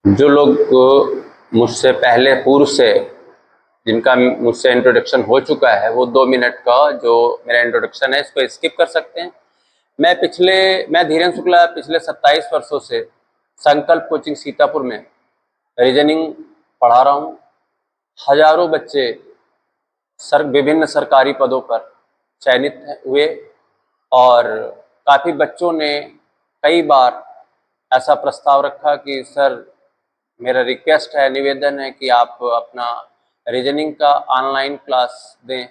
जो लोग मुझसे पहले पूर्व से जिनका मुझसे इंट्रोडक्शन हो चुका है वो 2 मिनट का जो मेरा इंट्रोडक्शन है इसको स्किप कर सकते हैं। मैं धीरेन्द्र शुक्ला पिछले 27 वर्षों से संकल्प कोचिंग सीतापुर में रीजनिंग पढ़ा रहा हूँ। हजारों बच्चे विभिन्न सरकारी पदों पर चयनित हुए और काफ़ी बच्चों ने कई बार ऐसा प्रस्ताव रखा कि सर मेरा रिक्वेस्ट है, निवेदन है कि आप अपना रीजनिंग का ऑनलाइन क्लास दें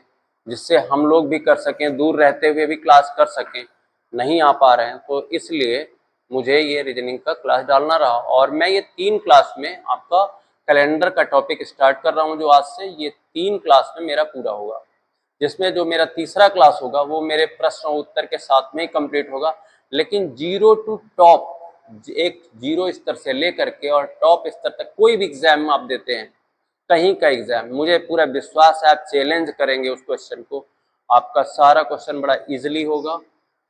जिससे हम लोग भी कर सकें, दूर रहते हुए भी क्लास कर सकें। नहीं आ पा रहे हैं तो इसलिए मुझे ये रीजनिंग का क्लास डालना रहा और मैं ये 3 क्लास में आपका कैलेंडर का टॉपिक स्टार्ट कर रहा हूँ। जो आज से ये 3 क्लास में मेरा पूरा होगा, जिसमें जो मेरा तीसरा क्लास होगा वो मेरे प्रश्न और उत्तर के साथ में ही कंप्लीट होगा। लेकिन जीरो टू टॉप, एक जीरो स्तर से लेकर के और टॉप स्तर तक कोई भी एग्जाम आप देते हैं, कहीं का एग्जाम, मुझे पूरा विश्वास है आप चैलेंज करेंगे उस क्वेश्चन को, आपका सारा क्वेश्चन बड़ा इजीली होगा,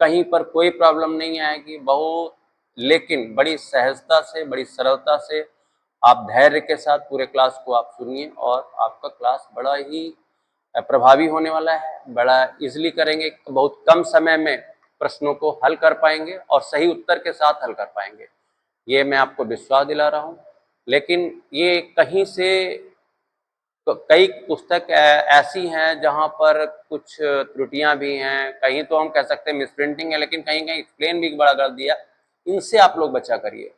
कहीं पर कोई प्रॉब्लम नहीं आएगी। बहुत लेकिन बड़ी सहजता से, बड़ी सरलता से आप धैर्य के साथ पूरे क्लास को आप सुनिए और आपका क्लास बड़ा ही प्रभावी होने वाला है। बड़ा इजीली करेंगे, बहुत कम समय में प्रश्नों को हल कर पाएंगे और सही उत्तर के साथ हल कर पाएंगे, ये मैं आपको विश्वास दिला रहा हूँ। लेकिन ये कहीं से कई पुस्तक ऐसी हैं जहाँ पर कुछ त्रुटियां भी हैं, कहीं तो हम कह सकते हैं मिसप्रिंटिंग है, लेकिन कहीं कहीं एक्सप्लेन भी बड़ा कर दिया। इनसे आप लोग बचा करिए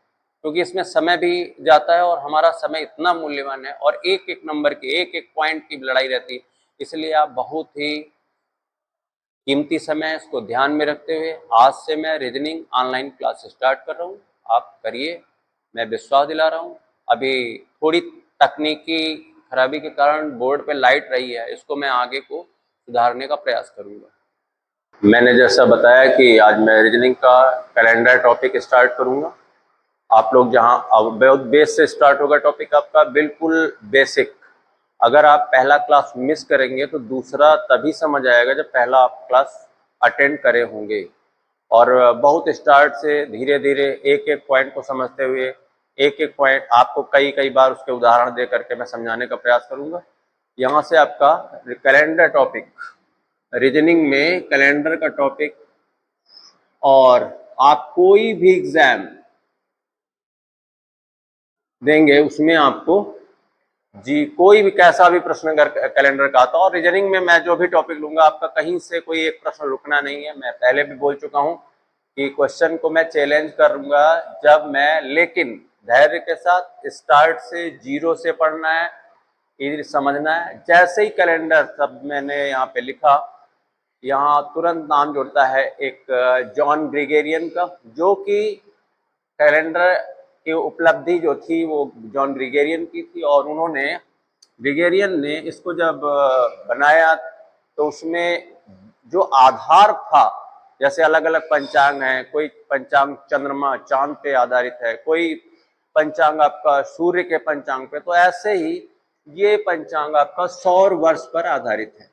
क्योंकि इसमें समय भी जाता है और हमारा समय इतना मूल्यवान है और एक एक नंबर की, एक एक पॉइंट की लड़ाई रहती है। इसलिए आप बहुत ही कीमती समय इसको ध्यान में रखते हुए आज से मैं रीजनिंग ऑनलाइन क्लास स्टार्ट कर रहा हूँ। आप करिए, मैं विश्वास दिला रहा हूँ। अभी थोड़ी तकनीकी खराबी के कारण बोर्ड पे लाइट रही है, इसको मैं आगे को सुधारने का प्रयास करूँगा। मैंने जैसा बताया कि आज मैं रीजनिंग का कैलेंडर टॉपिक स्टार्ट करूँगा। आप लोग जहाँ बहुत बेस से स्टार्ट होगा टॉपिक आपका, बिल्कुल बेसिक। अगर आप पहला क्लास मिस करेंगे तो दूसरा तभी समझ आएगा जब पहला आप क्लास अटेंड करे होंगे। और बहुत स्टार्ट से धीरे धीरे एक एक पॉइंट को समझते हुए एक एक पॉइंट आपको कई कई बार उसके उदाहरण दे करके मैं समझाने का प्रयास करूंगा। यहाँ से आपका कैलेंडर टॉपिक, रीजनिंग में कैलेंडर का टॉपिक, और आप कोई भी एग्जाम देंगे उसमें आपको जी कोई भी कैसा भी प्रश्न अगर कैलेंडर का आता, और रीजनिंग में मैं जो भी टॉपिक लूंगा आपका कहीं से कोई एक प्रश्न रुकना नहीं है। मैं पहले भी बोल चुका हूं कि क्वेश्चन को मैं चैलेंज करूंगा जब मैं, लेकिन धैर्य के साथ स्टार्ट से जीरो से पढ़ना है, इधर समझना है। जैसे ही कैलेंडर सब मैंने यहाँ पे लिखा, यहाँ तुरंत नाम जुड़ता है एक जॉन ग्रीगेरियन का, जो कि कैलेंडर की उपलब्धि जो थी वो जॉन ग्रीगेरियन की थी। और ग्रीगेरियन ने इसको जब बनाया तो उसमें जो आधार था, जैसे अलग अलग पंचांग हैं, कोई पंचांग चंद्रमा चांद पे आधारित है, कोई पंचांग आपका सूर्य के पंचांग पे, तो ऐसे ही ये पंचांग आपका सौर वर्ष पर आधारित है।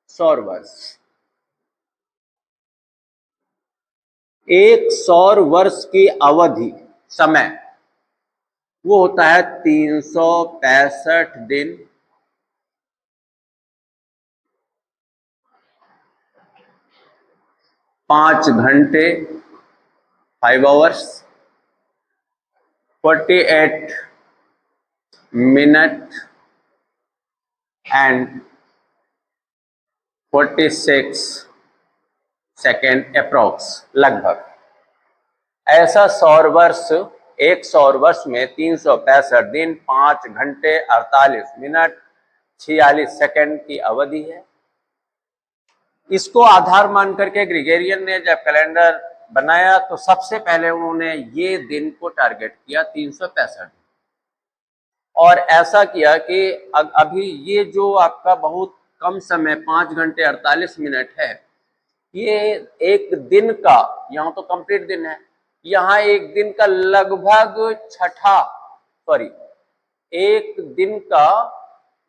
सौर वर्ष, एक सौर वर्ष की अवधि, समय, वो होता है 365 दिन, 5 घंटे, 5 hours, 48 minute and 46 second approx, लगभग। ऐसा सौर वर्ष, एक सौर वर्ष में 365 दिन, 5 घंटे, 48 मिनट, 46 सेकेंड की अवधि है। इसको आधार मान करके ग्रीगेरियन ने जब कैलेंडर बनाया तो सबसे पहले उन्होंने ये दिन को टारगेट किया 365, और ऐसा किया कि अभी ये जो आपका बहुत कम समय 5 घंटे 48 मिनट है, ये एक दिन का, यहाँ तो कंप्लीट दिन है, यहाँ एक दिन का लगभग एक दिन का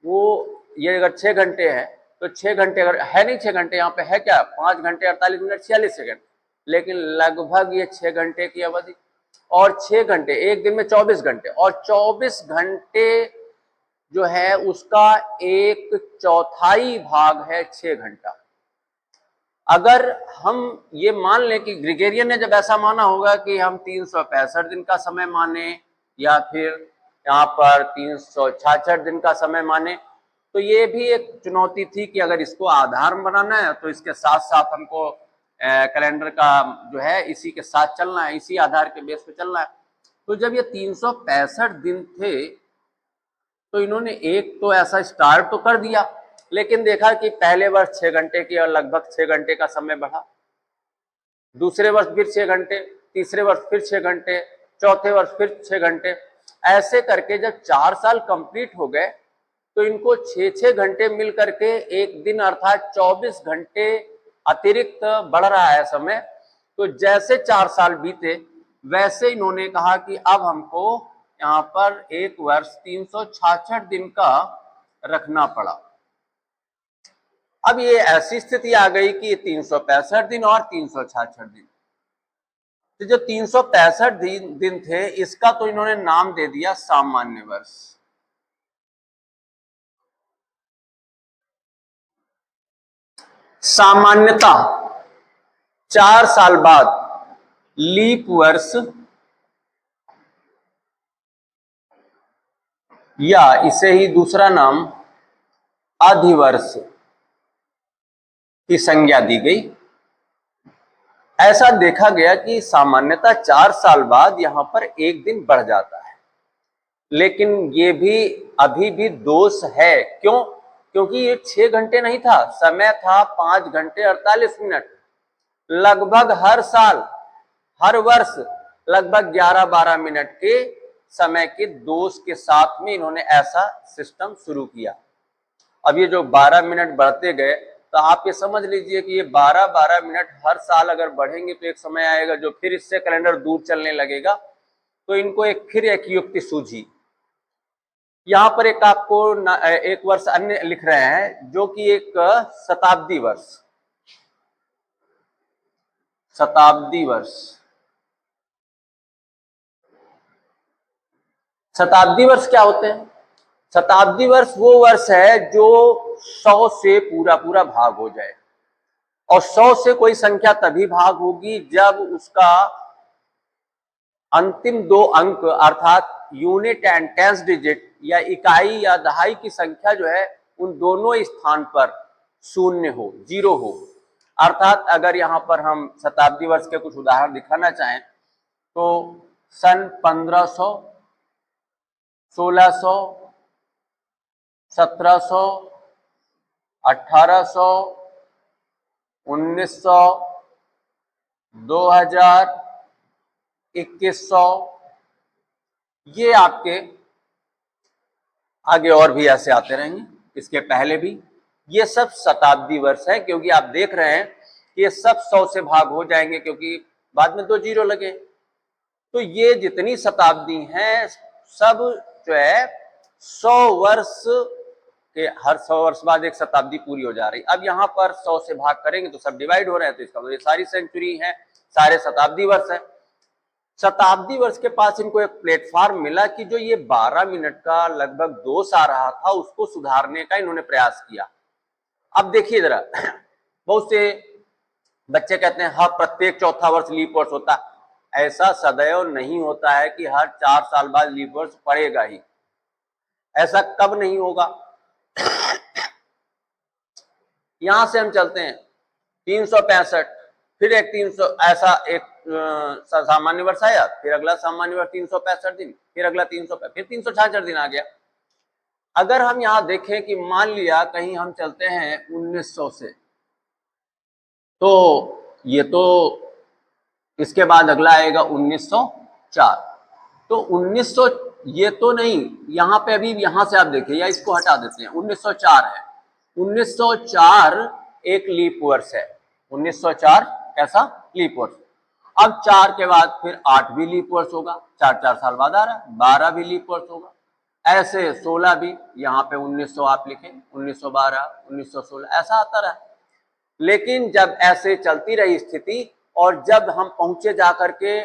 वो, ये अगर 6 घंटे है तो 6 घंटे अगर है, नहीं 6 घंटे यहाँ पे है क्या, 5 घंटे 48 मिनट 46 सेकंड, लेकिन लगभग ये 6 घंटे की अवधि। और 6 घंटे, एक दिन में 24 घंटे, और 24 घंटे जो है उसका 1/4 भाग है 6 घंटा। अगर हम ये मान लें कि ग्रेगोरियन ने जब ऐसा माना होगा कि हम 365 दिन का समय माने या फिर यहाँ पर 366 दिन का समय माने, तो ये भी एक चुनौती थी कि अगर इसको आधार बनाना है तो इसके साथ साथ हमको कैलेंडर का जो है इसी के साथ चलना है, इसी आधार के बेस पे चलना है। तो जब ये 365 दिन थे तो इन्होंने एक तो ऐसा स्टार्ट तो कर दिया, लेकिन देखा कि पहले वर्ष 6 घंटे की और लगभग 6 घंटे का समय बढ़ा, दूसरे वर्ष फिर 6 घंटे, तीसरे वर्ष फिर 6 घंटे, चौथे वर्ष फिर 6 घंटे, ऐसे करके जब 4 साल कंप्लीट हो गए तो इनको 6-6 घंटे मिल करके एक दिन अर्थात 24 घंटे अतिरिक्त बढ़ रहा है समय। तो जैसे 4 साल बीते वैसे इन्होंने कहा कि अब हमको यहाँ पर एक वर्ष 366 दिन का रखना पड़ा। अब ये ऐसी स्थिति आ गई कि 365 दिन और 366 दिन, तो जो 365 दिन थे इसका तो इन्होंने नाम दे दिया सामान्य वर्ष। सामान्यता 4 साल बाद लीप वर्ष या इसे ही दूसरा नाम अधिवर्ष की संज्ञा दी गई। ऐसा देखा गया कि सामान्यतः 4 साल बाद यहां पर एक दिन बढ़ जाता है, लेकिन ये भी अभी भी दोष है। क्यों? क्योंकि ये 6 घंटे नहीं था, समय था 5 घंटे 48 मिनट। लगभग हर साल, हर वर्ष लगभग 11-12 मिनट के समय के दोष के साथ में इन्होंने ऐसा सिस्टम शुरू किया। अब ये जो 12 मिनट बढ़ते गए, तो आप ये समझ लीजिए कि ये 12-12 मिनट हर साल अगर बढ़ेंगे तो एक समय आएगा जो फिर इससे कैलेंडर दूर चलने लगेगा। तो इनको फिर एक युक्ति सूझी। यहाँ पर एक आपको एक वर्ष अन्य लिख रहे हैं जो कि एक शताब्दी वर्ष। शताब्दी वर्ष, शताब्दी वर्ष क्या होते हैं? शताब्दी वर्ष वो वर्ष है जो 100 से पूरा पूरा भाग हो जाए, और 100 से कोई संख्या तभी भाग होगी जब उसका अंतिम 2 अंक अर्थात यूनिट एंड टेंस डिजिट या इकाई या दहाई की संख्या जो है उन दोनों स्थान पर शून्य हो, 0 हो। अर्थात अगर यहाँ पर हम शताब्दी वर्ष के कुछ उदाहरण दिखाना चाहें तो सन 1500, 1600, 1700, 1800, 1900, 2000, 2100, ये आपके आगे और भी ऐसे आते रहेंगे, इसके पहले भी। ये सब शताब्दी वर्ष है, क्योंकि आप देख रहे हैं कि ये सब 100 से भाग हो जाएंगे क्योंकि बाद में 2 जीरो लगे। तो ये जितनी शताब्दी हैं सब जो है 100 वर्ष के, हर 100 वर्ष बाद एक शताब्दी पूरी हो जा रही। अब यहाँ पर 100 से भाग करेंगे तो सब डिवाइड हो रहे हैं, तो इसका मतलब ये सारी सेंचुरी है, सारे शताब्दी वर्ष है। शताब्दी वर्ष के पास इनको एक प्लेटफॉर्म मिला कि जो ये 12 मिनट का लगभग दोष आ रहा था उसको सुधारने का इन्होंने प्रयास किया। अब देखिए जरा, बहुत से बच्चे कहते हैं हाँ प्रत्येक चौथा वर्ष लीप वर्ष होता है। ऐसा सदैव नहीं होता है कि हर 4 साल बाद लीप वर्ष पड़ेगा ही, ऐसा कब नहीं होगा। यहां से हम चलते हैं 365, फिर एक 300, ऐसा एक सामान्य वर्ष आया, फिर अगला सामान्य वर्ष 365 दिन, फिर अगला 300, फिर 366 दिन आ गया। अगर हम यहां देखें कि मान लिया कहीं हम चलते हैं 1900 से, तो ये तो इसके बाद अगला आएगा 1904। तो 1900 ये तो नहीं, यहाँ पे अभी यहां से आप देखिए, या इसको हटा देते हैं, 1904 है। 1904 एक लीप वर्ष है। 1904 कैसा लीप वर्ष। अब 4 के बाद फिर 8 भी लीप वर्ष होगा, 4 साल बाद आ रहा है। 12 भी लीप वर्ष होगा, ऐसे 16 भी, यहाँ पे 1900 आप लिखें, 1912, 1916 ऐसा आता रहा। लेकिन जब ऐसे चलती रही स्थिति और जब हम पहुंचे जाकर के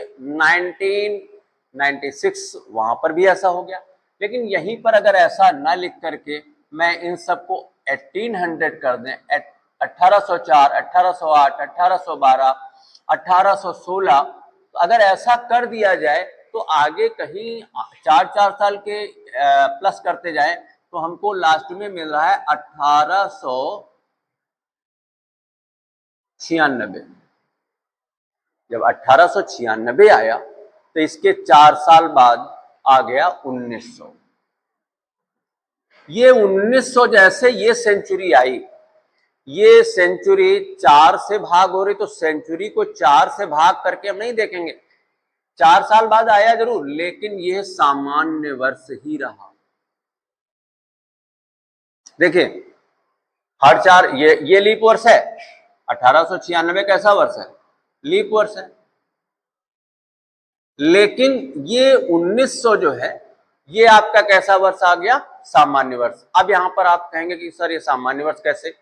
96 वहां पर भी ऐसा हो गया। लेकिन यहीं पर अगर ऐसा ना लिख करके मैं इन सबको 1800 कर दें, 1804, 1808, 1812, 1816, तो अगर ऐसा कर दिया जाए तो आगे कहीं 4-4 साल के प्लस करते जाए तो हमको लास्ट में मिल रहा है 1896। जब 1896 आया तो इसके 4 साल बाद आ गया 1900। ये 1900 जैसे ये सेंचुरी आई, ये सेंचुरी 4 से भाग हो रही, तो सेंचुरी को 4 से भाग करके हम नहीं देखेंगे। 4 साल बाद आया जरूर, लेकिन यह सामान्य वर्ष ही रहा। देखिए हर 4, ये लीप वर्ष है। 1896 कैसा वर्ष है? लीप वर्ष है। लेकिन ये 1900 जो है ये आपका कैसा वर्ष आ गया? सामान्य वर्ष। अब यहां पर आप कहेंगे कि सर ये सामान्य वर्ष कैसे?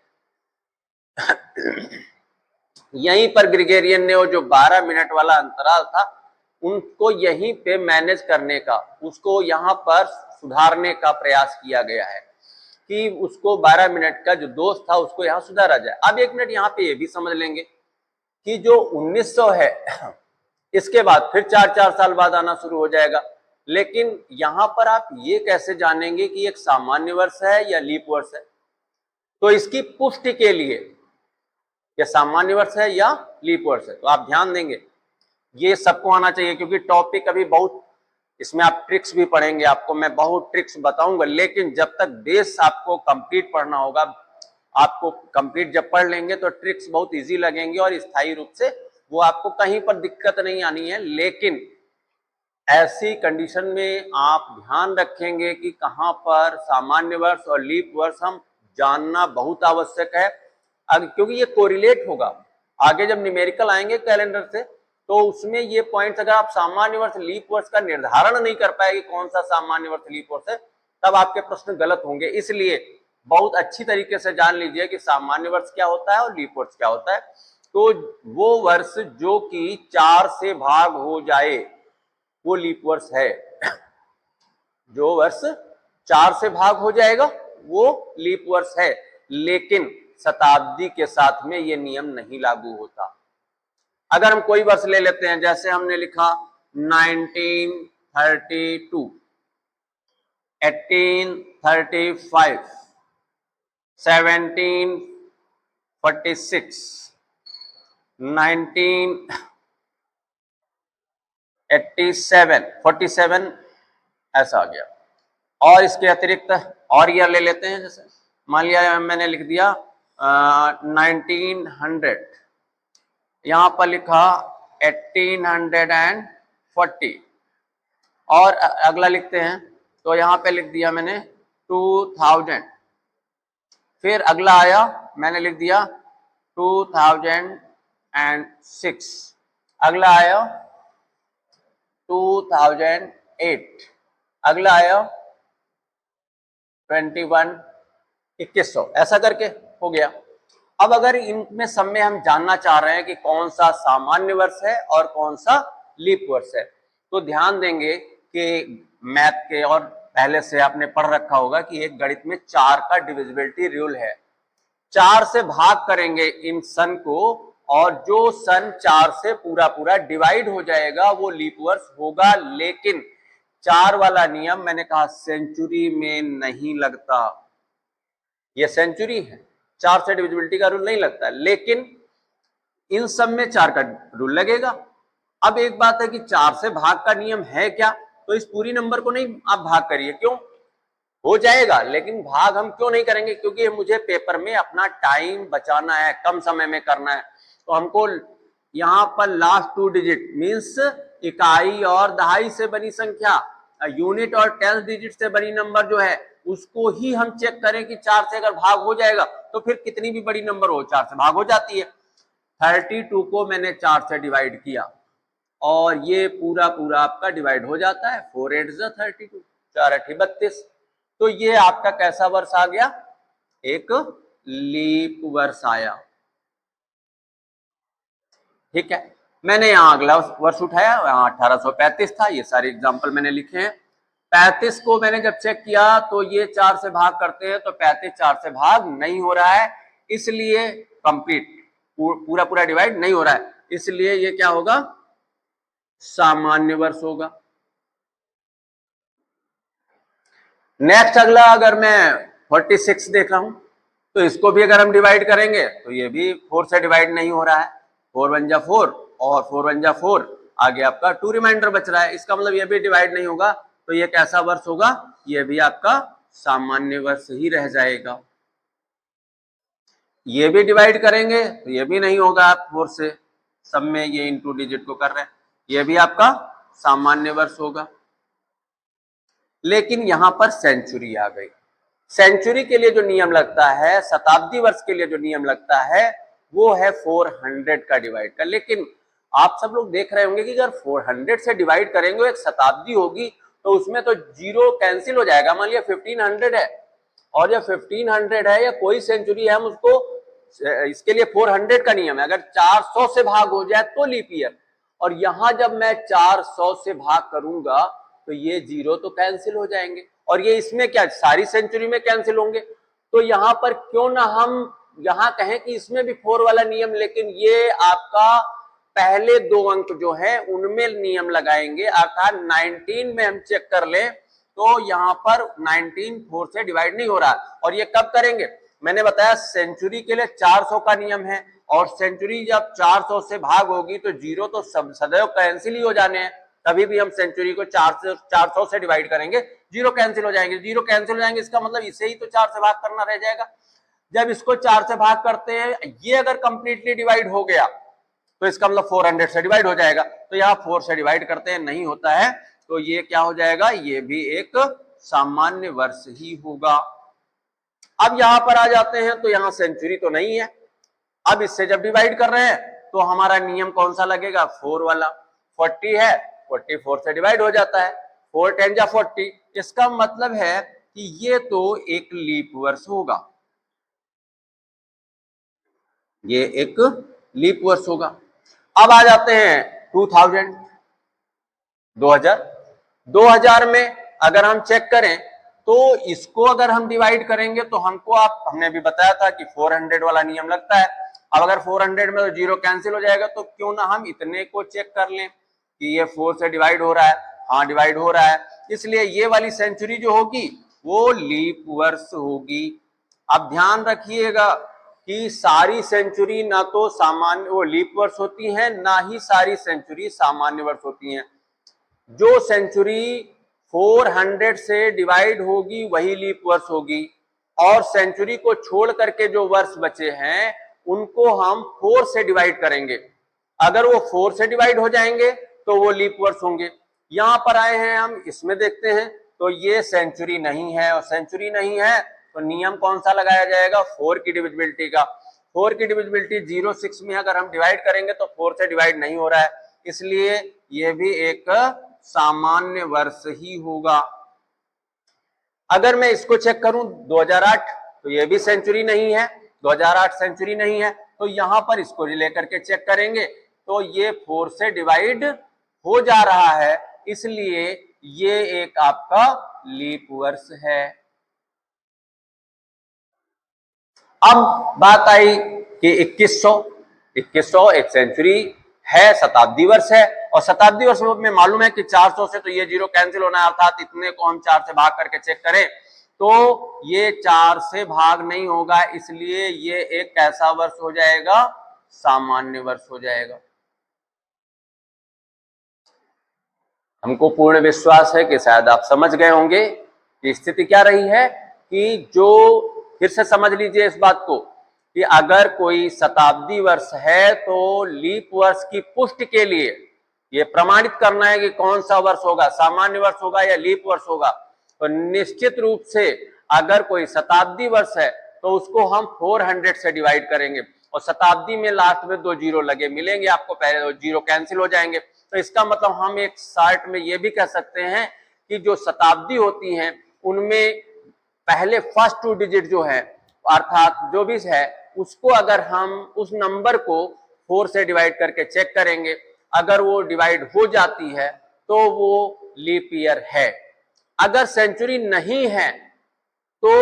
यहीं पर ग्रिगोरियन ने वो जो 12 मिनट वाला अंतराल था उनको यहीं पे मैनेज करने का, उसको यहां पर सुधारने का प्रयास किया गया है कि उसको 12 मिनट का जो दोष था उसको यहां सुधारा जाए। अब 1 मिनट यहां पे ये भी समझ लेंगे कि जो 1900 है इसके बाद फिर 4-4 साल बाद आना शुरू हो जाएगा। लेकिन यहां पर आप ये कैसे जानेंगे कि एक सामान्य वर्ष है या लीप वर्ष है? तो इसकी पुष्टि के लिए ये सामान्य वर्ष है या लीप वर्ष है, तो आप ध्यान देंगे ये सबको आना चाहिए, क्योंकि टॉपिक अभी बहुत, इसमें आप ट्रिक्स भी पढ़ेंगे, आपको मैं बहुत ट्रिक्स बताऊंगा। लेकिन जब तक बेस आपको कंप्लीट पढ़ना होगा, आपको कंप्लीट जब पढ़ लेंगे तो ट्रिक्स बहुत इजी लगेंगे और स्थायी रूप से वो आपको कहीं पर दिक्कत नहीं आनी है। लेकिन ऐसी कंडीशन में आप ध्यान रखेंगे कि कहां पर सामान्य वर्ष और लीप वर्ष हम जानना बहुत आवश्यक है, क्योंकि ये कोरिलेट होगा। आगे जब न्यूमेरिकल आएंगे कैलेंडर से तो उसमें ये पॉइंट्स, अगर आप सामान्य वर्ष लीप वर्ष का निर्धारण नहीं कर पाएंगे कौन सा सामान्य वर्ष लीप वर्ष है, तब आपके प्रश्न गलत होंगे। इसलिए बहुत अच्छी तरीके से जान लीजिए कि सामान्य वर्ष क्या होता है और लीप वर्ष क्या होता है। तो वो वर्ष जो कि 4 से भाग हो जाए वो लीप वर्ष है। जो वर्ष 4 से भाग हो जाएगा वो लीप वर्ष है। लेकिन शताब्दी के साथ में ये नियम नहीं लागू होता। अगर हम कोई वर्ष ले लेते हैं, जैसे हमने लिखा 1932, 1835, 1746, 1987, 47 ऐसा आ गया। और इसके अतिरिक्त और ईयर ले लेते हैं, जैसे मान लिया मैंने लिख दिया 1900, यहां पर लिखा 1840, और अगला लिखते हैं तो यहां पे लिख दिया मैंने 2000, फिर अगला आया मैंने लिख दिया 2006, अगला आया 2008, अगला आया 2100, ऐसा करके हो गया। अब अगर इनमें सब में हम जानना चाह रहे हैं कि कौन सा सामान्य वर्ष है और कौन सा लीप वर्ष है, तो ध्यान देंगे कि मैथ के और पहले से आपने पढ़ रखा होगा कि एक गणित में 4 का डिविजिबिलिटी रूल है। 4 से भाग करेंगे इन सन को, और जो सन 4 से पूरा पूरा डिवाइड हो जाएगा वो लीप वर्ष होगा। लेकिन 4 वाला नियम मैंने कहा सेंचुरी में नहीं लगता। ये सेंचुरी है, 4 से डिविजिबिलिटी का रूल नहीं लगता, लेकिन इन सब में 4 का रूल लगेगा। अब एक बात है कि 4 से भाग का नियम है क्या, तो इस पूरी नंबर को नहीं आप भाग करिए, क्यों? हो जाएगा, लेकिन भाग हम क्यों नहीं करेंगे? क्योंकि मुझे पेपर में अपना टाइम बचाना है, कम समय में करना है। तो हमको यहां पर लास्ट 2 डिजिट मीन्स इकाई और दहाई से बनी संख्या, यूनिट और 10 डिजिट से बनी नंबर जो है उसको ही हम चेक करें कि 4 से अगर भाग हो जाएगा तो फिर कितनी भी बड़ी नंबर हो 4 से भाग हो जाती है। 32 को मैंने 4 से डिवाइड किया और ये पूरा पूरा आपका डिवाइड हो जाता है। 4 8 32, 4 8 32। तो ये आपका कैसा वर्ष आ गया? एक लीप वर्ष आया। ठीक है, मैंने यहाँ अगला वर्ष उठाया, यहाँ 1835 था, ये सारे एग्जाम्पल मैंने लिखे हैं। 35 को मैंने जब चेक किया तो ये 4 से भाग करते हैं, तो 35 4 से भाग नहीं हो रहा है, इसलिए कंप्लीट पूरा पूरा डिवाइड नहीं हो रहा है, इसलिए ये क्या होगा, सामान्य वर्ष होगा। नेक्स्ट अगला, अगर मैं 46 देख रहा हूं तो इसको भी अगर हम डिवाइड करेंगे तो ये भी 4 से डिवाइड नहीं हो रहा है, 4 1 जा 4 और 4 1 जा 4, आगे आपका 2 रिमाइंडर बच रहा है, इसका मतलब ये भी डिवाइड नहीं होगा, तो ये कैसा वर्ष होगा, ये भी आपका सामान्य वर्ष ही रह जाएगा। ये भी डिवाइड करेंगे तो ये भी नहीं होगा, आप 4 से सब में ये इनटू डिजिट को कर रहे हैं, ये भी आपका सामान्य वर्ष होगा। लेकिन यहां पर सेंचुरी आ गई। सेंचुरी के लिए जो नियम लगता है, शताब्दी वर्ष के लिए जो नियम लगता है, वो है 400 का डिवाइड का। लेकिन आप सब लोग देख रहे होंगे कि अगर 400 से डिवाइड करेंगे, एक शताब्दी होगी, तो उसमें तो जीरो कैंसिल हो जाएगा। मान लिया 1500 है और या 1500 है या कोई सेंचुरी है, हम उसको, इसके लिए 400 का नियम है, अगर 400 से भाग हो जाए तो लीप ईयर, और यहां जब मैं 400 से भाग करूंगा तो ये जीरो तो कैंसिल हो जाएंगे, और ये इसमें क्या सारी सेंचुरी में कैंसिल होंगे। तो यहां पर क्यों ना हम यहां कहें कि इसमें भी 4 वाला नियम, लेकिन ये आपका पहले 2 अंक जो है उनमें नियम लगाएंगे, अर्थात 19 में हम चेक कर लें तो यहां पर 19 4 से डिवाइड नहीं हो रहा। और ये कब करेंगे, मैंने बताया सेंचुरी के लिए 400 का नियम है, और सेंचुरी जब 400 से भाग होगी तो जीरो तो सब सदैव कैंसिल ही हो जाने हैं, कभी भी हम सेंचुरी को 400 से डिवाइड करेंगे जीरो कैंसिल हो जाएंगे, जीरो कैंसिल हो जाएंगे, इसका मतलब इसे ही तो 4 से भाग करना रह जाएगा। जब इसको 4 से भाग करते हैं, ये अगर कंप्लीटली डिवाइड हो गया तो इसका मतलब 400 से डिवाइड हो जाएगा, तो यहाँ 4 से डिवाइड करते हैं नहीं होता है, तो ये क्या हो जाएगा, ये भी एक सामान्य वर्ष ही होगा। अब यहां पर आ जाते हैं तो यहाँ सेंचुरी तो नहीं है, अब इससे जब डिवाइड कर रहे हैं तो हमारा नियम कौन सा लगेगा, 4 वाला। 40 है, 44 से डिवाइड हो जाता है, 4 10 जा 40, इसका मतलब है कि ये तो एक लीप वर्ष होगा, ये एक लीप वर्ष होगा। अब आ जाते हैं 2000 में अगर हम चेक करें तो इसको अगर हम डिवाइड करेंगे तो हमको, हमने भी बताया था कि 400 वाला नियम लगता है। अब अगर 400 में तो जीरो कैंसिल हो जाएगा, तो क्यों ना हम इतने को चेक कर लें कि ये 4 से डिवाइड हो रहा है, हाँ डिवाइड हो रहा है, इसलिए ये वाली सेंचुरी जो होगी वो लीप वर्ष होगी। अब ध्यान रखिएगा कि सारी सेंचुरी ना तो सामान्य वो लीप वर्ष होती है, ना ही सारी सेंचुरी सामान्य वर्ष होती हैं। जो सेंचुरी 400 से डिवाइड होगी वही लीप वर्ष होगी, और सेंचुरी को छोड़ करके जो वर्ष बचे हैं उनको हम 4 से डिवाइड करेंगे, अगर वो 4 से डिवाइड हो जाएंगे तो वो लीप वर्ष होंगे। यहां पर आए हैं हम, इसमें देखते हैं तो ये सेंचुरी नहीं है, और सेंचुरी नहीं है तो नियम कौन सा लगाया जाएगा, 4 की डिविजिबिलिटी का। 4 की डिविजिबिलिटी 06 में अगर हम डिवाइड करेंगे तो 4 से डिवाइड नहीं हो रहा है, इसलिए ये भी एक सामान्य वर्ष ही होगा। अगर मैं इसको चेक करूं 2008, तो ये भी सेंचुरी नहीं है, 2008 सेंचुरी नहीं है, तो यहां पर इसको लेकर के चेक करेंगे तो ये 4 से डिवाइड हो जा रहा है, इसलिए ये एक आपका लीप वर्ष है। अब बात आई कि 2100 एक सेंचुरी है, शताब्दी वर्ष है, और शताब्दी वर्ष में मालूम है कि 400 से तो ये जीरो कैंसिल होना है, अर्थात इतने को हम 4 से भाग करके चेक करें तो ये 4 से भाग नहीं होगा, इसलिए ये एक कैसा वर्ष हो जाएगा, सामान्य वर्ष हो जाएगा। हमको पूर्ण विश्वास है कि शायद आप समझ गए होंगे कि स्थिति क्या रही है, कि जो, फिर से समझ लीजिए इस बात को कि अगर कोई शताब्दी वर्ष है तो लीप वर्ष की पुष्टि के लिए ये प्रमाणित करना है कि कौन सा वर्ष होगा, सामान्य वर्ष होगा या लीप वर्ष होगा, तो निश्चित रूप से अगर कोई शताब्दी वर्ष है तो उसको हम 400 से डिवाइड करेंगे, और शताब्दी में लास्ट में 2 जीरो लगे मिलेंगे आपको, पहले 2 जीरो कैंसिल हो जाएंगे, तो इसका मतलब हम एक शॉर्ट में ये भी कह सकते हैं कि जो शताब्दी होती हैं उनमें पहले फर्स्ट 2 डिजिट जो है, अर्थात जो भी है, उसको अगर हम उस नंबर को 4 से डिवाइड करके चेक करेंगे अगर वो डिवाइड हो जाती है तो वो लीप ईयर है। अगर सेंचुरी नहीं है तो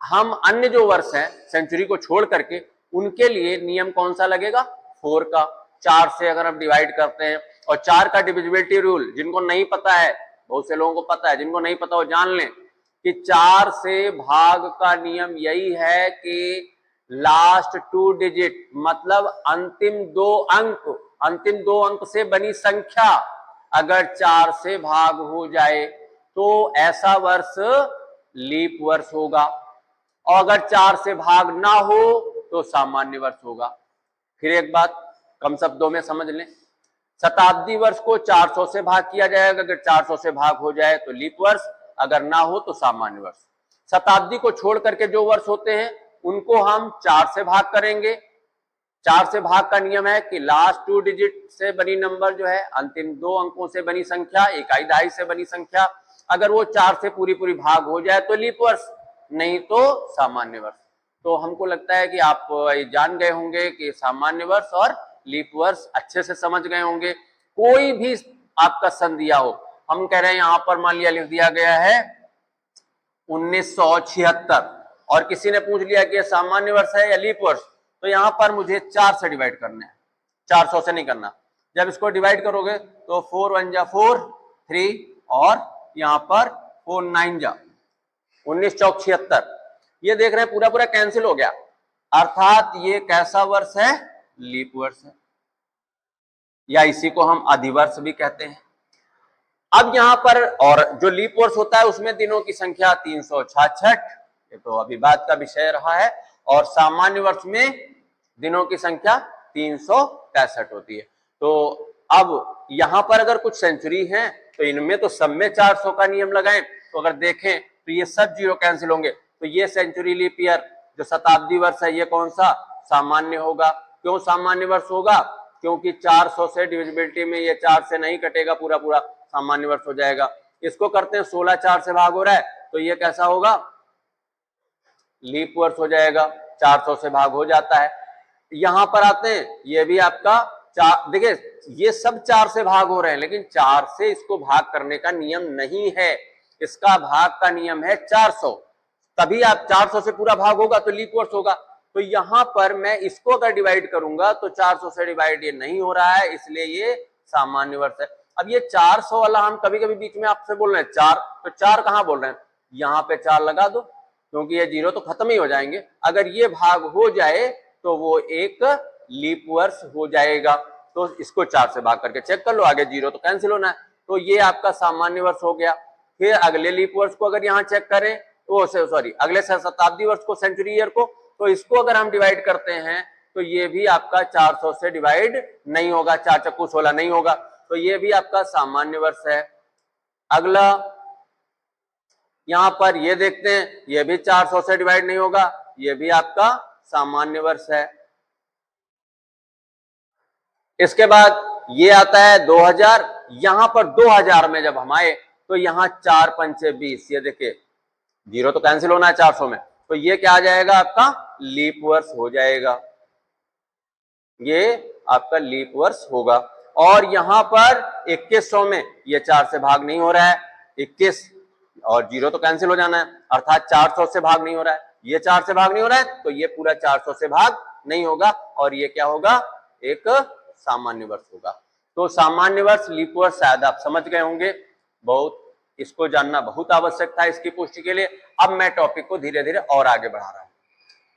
हम अन्य जो वर्ष हैं सेंचुरी को छोड़ करके उनके लिए नियम कौन सा लगेगा, 4 का। 4 से अगर हम डिवाइड करते हैं, और 4 का डिविजिबिलिटी रूल जिनको नहीं पता है, बहुत से लोगों को पता है, जिनको नहीं पता वो जान लें कि 4 से भाग का नियम यही है कि लास्ट 2 डिजिट मतलब अंतिम दो अंक से बनी संख्या अगर 4 से भाग हो जाए तो ऐसा वर्ष लीप वर्ष होगा, और अगर 4 से भाग ना हो तो सामान्य वर्ष होगा। फिर एक बात कम शब्दों में समझ लें, शताब्दी वर्ष को 400 से भाग किया जाएगा, अगर 400 से भाग हो जाए तो लीप वर्ष, अगर ना हो तो सामान्य वर्ष। शताब्दी को छोड़ करके जो वर्ष होते हैं उनको हम 4 से भाग करेंगे। 4 से भाग का नियम है कि लास्ट 2 डिजिट से बनी नंबर जो है, अंतिम 2 अंकों से बनी संख्या, इकाई दहाई से बनी संख्या, अगर वो 4 से पूरी पूरी भाग हो जाए तो लीप वर्ष, नहीं तो सामान्य वर्ष। तो हमको लगता है कि आप ये जान गए होंगे कि सामान्य वर्ष और लीप वर्ष अच्छे से समझ गए होंगे। कोई भी आपका सन दिया हो, हम कह रहे हैं यहां पर मान लिया लिख दिया गया है 1976 और किसी ने पूछ लिया कि ये सामान्य वर्ष है या लीप वर्ष, तो यहां पर मुझे 4 से डिवाइड करना है, 400 से नहीं करना। जब इसको डिवाइड करोगे तो 4 1 जा 4 3 और यहां पर 4 9 जा 19 चौक 76, ये देख रहे हैं पूरा पूरा कैंसिल हो गया, अर्थात ये कैसा वर्ष है, लीप वर्ष है, या इसी को हम अधिवर्ष भी कहते हैं। अब यहां पर और जो लीप वर्ष होता है उसमें दिनों की संख्या 366, ये तो अभी बात का विषय रहा है, और सामान्य वर्ष में दिनों की संख्या 365 होती है। तो अब यहां पर अगर कुछ सेंचुरी हैं तो इनमें तो सब में 400 का नियम लगाएं, तो अगर देखें तो ये सब जीरो कैंसिल होंगे, तो ये सेंचुरी लीप ईयर जो शताब्दी वर्ष है ये कौन सा, सामान्य होगा। क्यों सामान्य वर्ष होगा, क्योंकि 400 से डिविजिबिलिटी में ये 4 से नहीं कटेगा, पूरा पूरा सामान्य वर्ष हो जाएगा। इसको करते हैं 16 4 से भाग हो रहा है तो ये कैसा होगा, लीप वर्ष हो जाएगा, 400 से भाग हो जाता है। यहां पर आते हैं, ये भी आपका देखिए ये सब 4 से भाग हो रहे हैं, लेकिन 4 से इसको भाग करने का नियम नहीं है, इसका भाग का नियम है 400, तभी आप 400 से पूरा भाग होगा तो लीप वर्ष होगा। तो यहां पर मैं इसको अगर डिवाइड करूंगा तो 400 से डिवाइड ये नहीं हो रहा है, इसलिए ये सामान्य वर्ष है। अब ये 400 वाला हम कभी कभी बीच में आपसे बोल रहे हैं 4, तो 4 कहां बोल रहे हैं, यहां पे 4 लगा दो, क्योंकि ये जीरो तो खत्म ही हो जाएंगे। अगर ये भाग हो जाए तो वो एक लीप वर्ष हो जाएगा, तो इसको 4 से भाग करके चेक कर लो, आगे जीरो तो कैंसिल होना है, तो ये आपका सामान्य वर्ष हो गया। फिर अगले लीप वर्ष को अगर यहाँ चेक करें तो सॉरी अगले शताब्दी वर्ष को, सेंचुरी ईयर को, तो इसको अगर हम डिवाइड करते हैं तो ये भी आपका 400 से डिवाइड नहीं होगा, 4 चक्कू 16 नहीं होगा, तो ये भी आपका सामान्य वर्ष है। अगला यहां पर ये देखते हैं, ये भी 400 से डिवाइड नहीं होगा, ये भी आपका सामान्य वर्ष है। इसके बाद ये आता है 2000, यहां पर 2000 में जब हम आए तो यहां 4 पंचे 20, ये देखिए जीरो तो कैंसिल होना है 400 में, तो ये क्या आ जाएगा आपका लीप वर्ष हो जाएगा, ये आपका लीप वर्ष होगा। और यहां पर 2100 में ये 4 से भाग नहीं हो रहा है, 21 और जीरो तो कैंसिल हो जाना है, अर्थात 400 से भाग नहीं हो रहा है, ये 4 से भाग नहीं हो रहा है तो ये पूरा 400 से भाग नहीं होगा, और ये क्या होगा, एक सामान्य वर्ष होगा। तो सामान्य वर्ष लीप वर्ष शायद आप समझ गए होंगे, बहुत इसको जानना बहुत आवश्यक था इसकी पुष्टि के लिए। अब मैं टॉपिक को धीरे धीरे और आगे बढ़ा रहा हूं,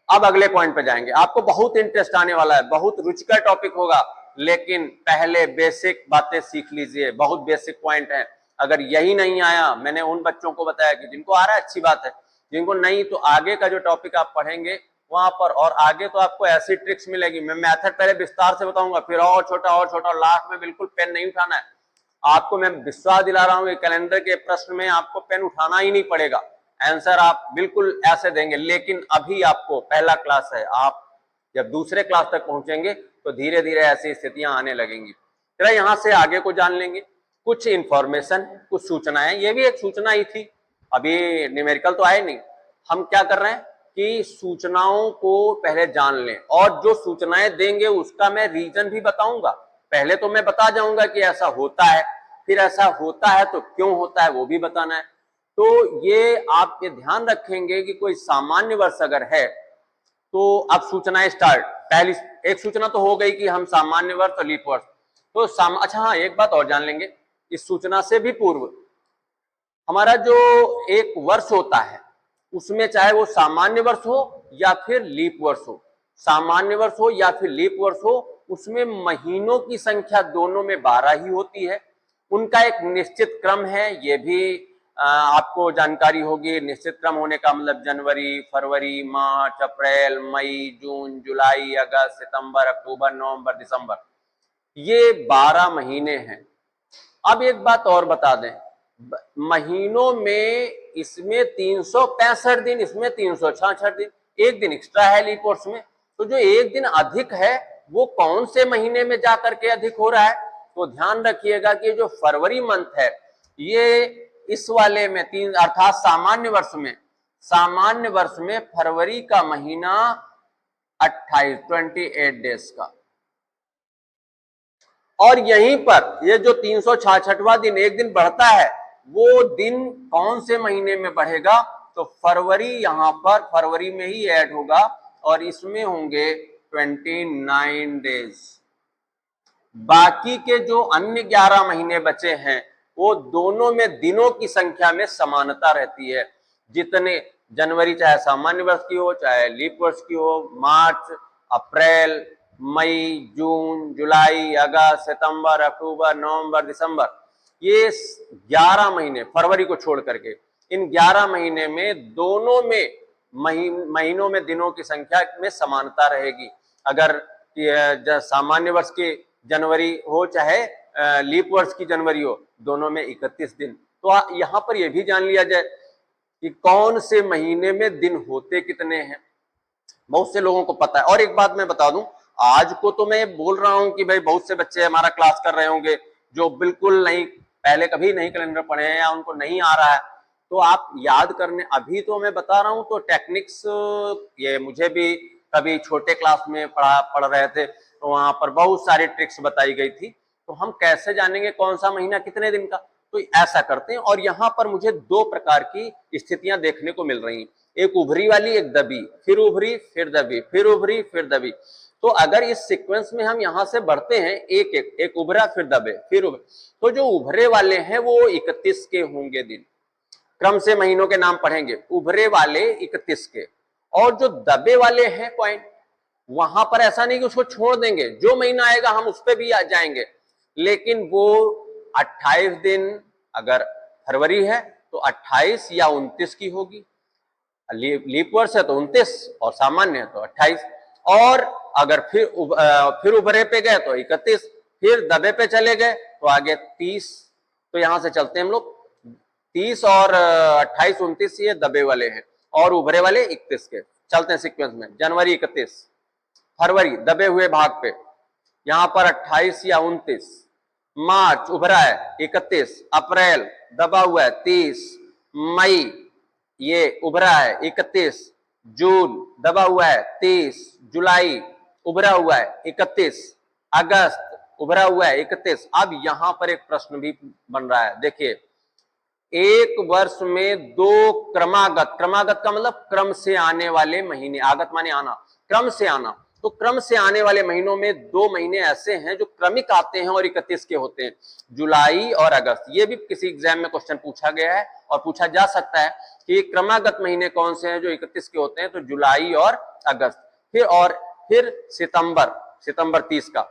अब अगले पॉइंट पे जाएंगे, आपको बहुत इंटरेस्ट आने वाला है, बहुत रुचिकर टॉपिक होगा, लेकिन पहले बेसिक बातें सीख लीजिए, बहुत बेसिक पॉइंट है। अगर यही नहीं आया, मैंने उन बच्चों को बताया कि जिनको आ रहा है अच्छी बात है, जिनको नहीं तो आगे का जो टॉपिक आप पढ़ेंगे वहां पर, और आगे तो आपको ऐसी ट्रिक्स मिलेगी, मैं मेथड पहले विस्तार से बताऊंगा, फिर और छोटा और छोटा, लास्ट में बिल्कुल पेन नहीं उठाना है आपको, मैं विश्वास दिला रहा हूं कि कैलेंडर के प्रश्न में आपको पेन उठाना ही नहीं पड़ेगा, आंसर आप बिल्कुल ऐसे देंगे। लेकिन अभी आपको पहला क्लास है, आप जब दूसरे क्लास तक पहुंचेंगे तो धीरे धीरे ऐसी स्थितियां आने लगेंगी। फिर यहां से आगे को जान लेंगे, कुछ इंफॉर्मेशन, कुछ सूचनाएं, ये भी एक सूचना ही थी, अभी न्यूमेरिकल तो आए नहीं, हम क्या कर रहे हैं कि सूचनाओं को पहले जान लें, और जो सूचनाएं देंगे उसका मैं रीजन भी बताऊंगा, पहले तो मैं बता जाऊंगा कि ऐसा होता है, फिर ऐसा होता है तो क्यों होता है वो भी बताना है। तो ये आप ये ध्यान रखेंगे कि कोई सामान्य वर्ष अगर है तो अब सूचनाएं स्टार्ट। पहली एक सूचना तो हो गई कि हम सामान्य वर्ष और लीप वर्ष तो अच्छा हाँ, एक बात और जान लेंगे इस सूचना से भी पूर्व, हमारा जो एक वर्ष होता है उसमें चाहे वो सामान्य वर्ष हो या फिर लीप वर्ष हो, सामान्य वर्ष हो या फिर लीप वर्ष हो, उसमें महीनों की संख्या दोनों में 12 ही होती है। उनका एक निश्चित क्रम है, ये भी आपको जानकारी होगी। निश्चित क्रम होने का मतलब जनवरी, फरवरी, मार्च, अप्रैल, मई, जून, जुलाई, अगस्त, सितंबर, अक्टूबर, नवंबर, दिसंबर, ये 12 महीने हैं। अब एक बात और बता दें, महीनों में इसमें 365 दिन, इसमें 366 दिन, एक दिन एक्स्ट्रा है लीप वर्ष में। तो जो एक दिन अधिक है वो कौन से महीने में जाकर के अधिक हो रहा है? तो ध्यान रखिएगा कि जो फरवरी मंथ है ये इस वाले में तीन अर्थात सामान्य वर्ष में फरवरी का महीना 28 डेज का। और यहीं पर ये जो 366वां दिन एक दिन बढ़ता है वो दिन कौन से महीने में बढ़ेगा? तो फरवरी, यहां पर फरवरी में ही ऐड होगा और इसमें होंगे 29 डेज। बाकी के जो अन्य 11 महीने बचे हैं वो दोनों में दिनों की संख्या में समानता रहती है। जितने जनवरी चाहे सामान्य वर्ष की हो चाहे लीप वर्ष की हो, मार्च, अप्रैल, मई, जून, जुलाई, अगस्त, सितंबर, अक्टूबर, नवंबर, दिसंबर, ये 11 महीने फरवरी को छोड़ करके इन 11 महीने में दोनों में महीनों में दिनों की संख्या में समानता रहेगी। अगर सामान्य वर्ष की जनवरी हो चाहे लीप वर्ष की जनवरी हो, दोनों में 31 दिन। तो यहां पर यह भी जान लिया जाए कि कौन से महीने में दिन होते कितने हैं, बहुत से लोगों को पता है। और एक बात मैं बता दूं, आज को तो मैं बोल रहा हूं कि भाई बहुत से बच्चे हमारा क्लास कर रहे होंगे जो बिल्कुल नहीं, पहले कभी नहीं कैलेंडर पढ़े हैं या उनको नहीं आ रहा है, तो आप याद करने अभी तो मैं बता रहा हूं। तो टेक्निक्स ये मुझे भी कभी छोटे क्लास में पढ़ रहे थे तो वहां पर बहुत सारी ट्रिक्स बताई गई थी। तो हम कैसे जानेंगे कौन सा महीना कितने दिन का? तो ऐसा करते हैं। और यहाँ पर मुझे दो प्रकार की स्थितियां देखने को मिल रही हैं, एक उभरी वाली, एक दबी, फिर उभरी, फिर दबी, फिर उभरी, फिर दबी। तो अगर इस सीक्वेंस में हम यहां से बढ़ते हैं, एक उभरा, फिर दबे, फिर उभरे, तो जो उभरे वाले हैं वो 31 के होंगे दिन। क्रम से महीनों के नाम पढ़ेंगे, उभरे वाले 31 के। और जो दबे वाले हैं पॉइंट, वहां पर ऐसा नहीं कि उसको छोड़ देंगे, जो महीना आएगा हम उस पर भी आ जाएंगे, लेकिन वो 28 दिन, अगर फरवरी है तो 28 या 29 की होगी, लीप वर्ष है तो 29 और सामान्य है तो 28। और अगर फिर उभरे पे गए तो 31, फिर दबे पे चले गए तो आगे 30। तो यहां से चलते हैं हम लोग, 30 और 28, 29 ये दबे वाले हैं और उभरे वाले 31 के। चलते हैं सीक्वेंस में, जनवरी 31, फरवरी दबे हुए भाग पे यहां पर 28 या 29, मार्च उभरा है 31, अप्रैल दबा हुआ है 30, मई ये उभरा है 31, जून दबा हुआ है 30, जुलाई उभरा हुआ है 31, अगस्त उभरा हुआ है 31। अब यहां पर एक प्रश्न भी बन रहा है, देखिए, एक वर्ष में दो क्रमागत का मतलब क्रम से आने वाले महीने, आगत माने आना, क्रम से आना, तो क्रम से आने वाले महीनों में 2 महीने ऐसे हैं जो क्रमिक आते हैं और 31 के होते हैं, जुलाई और अगस्त। ये भी किसी एग्जाम में क्वेश्चन पूछा गया है और पूछा जा सकता है कि क्रमागत महीने कौन से हैं जो 31 के होते हैं, तो जुलाई और अगस्त। फिर सितंबर 30 का,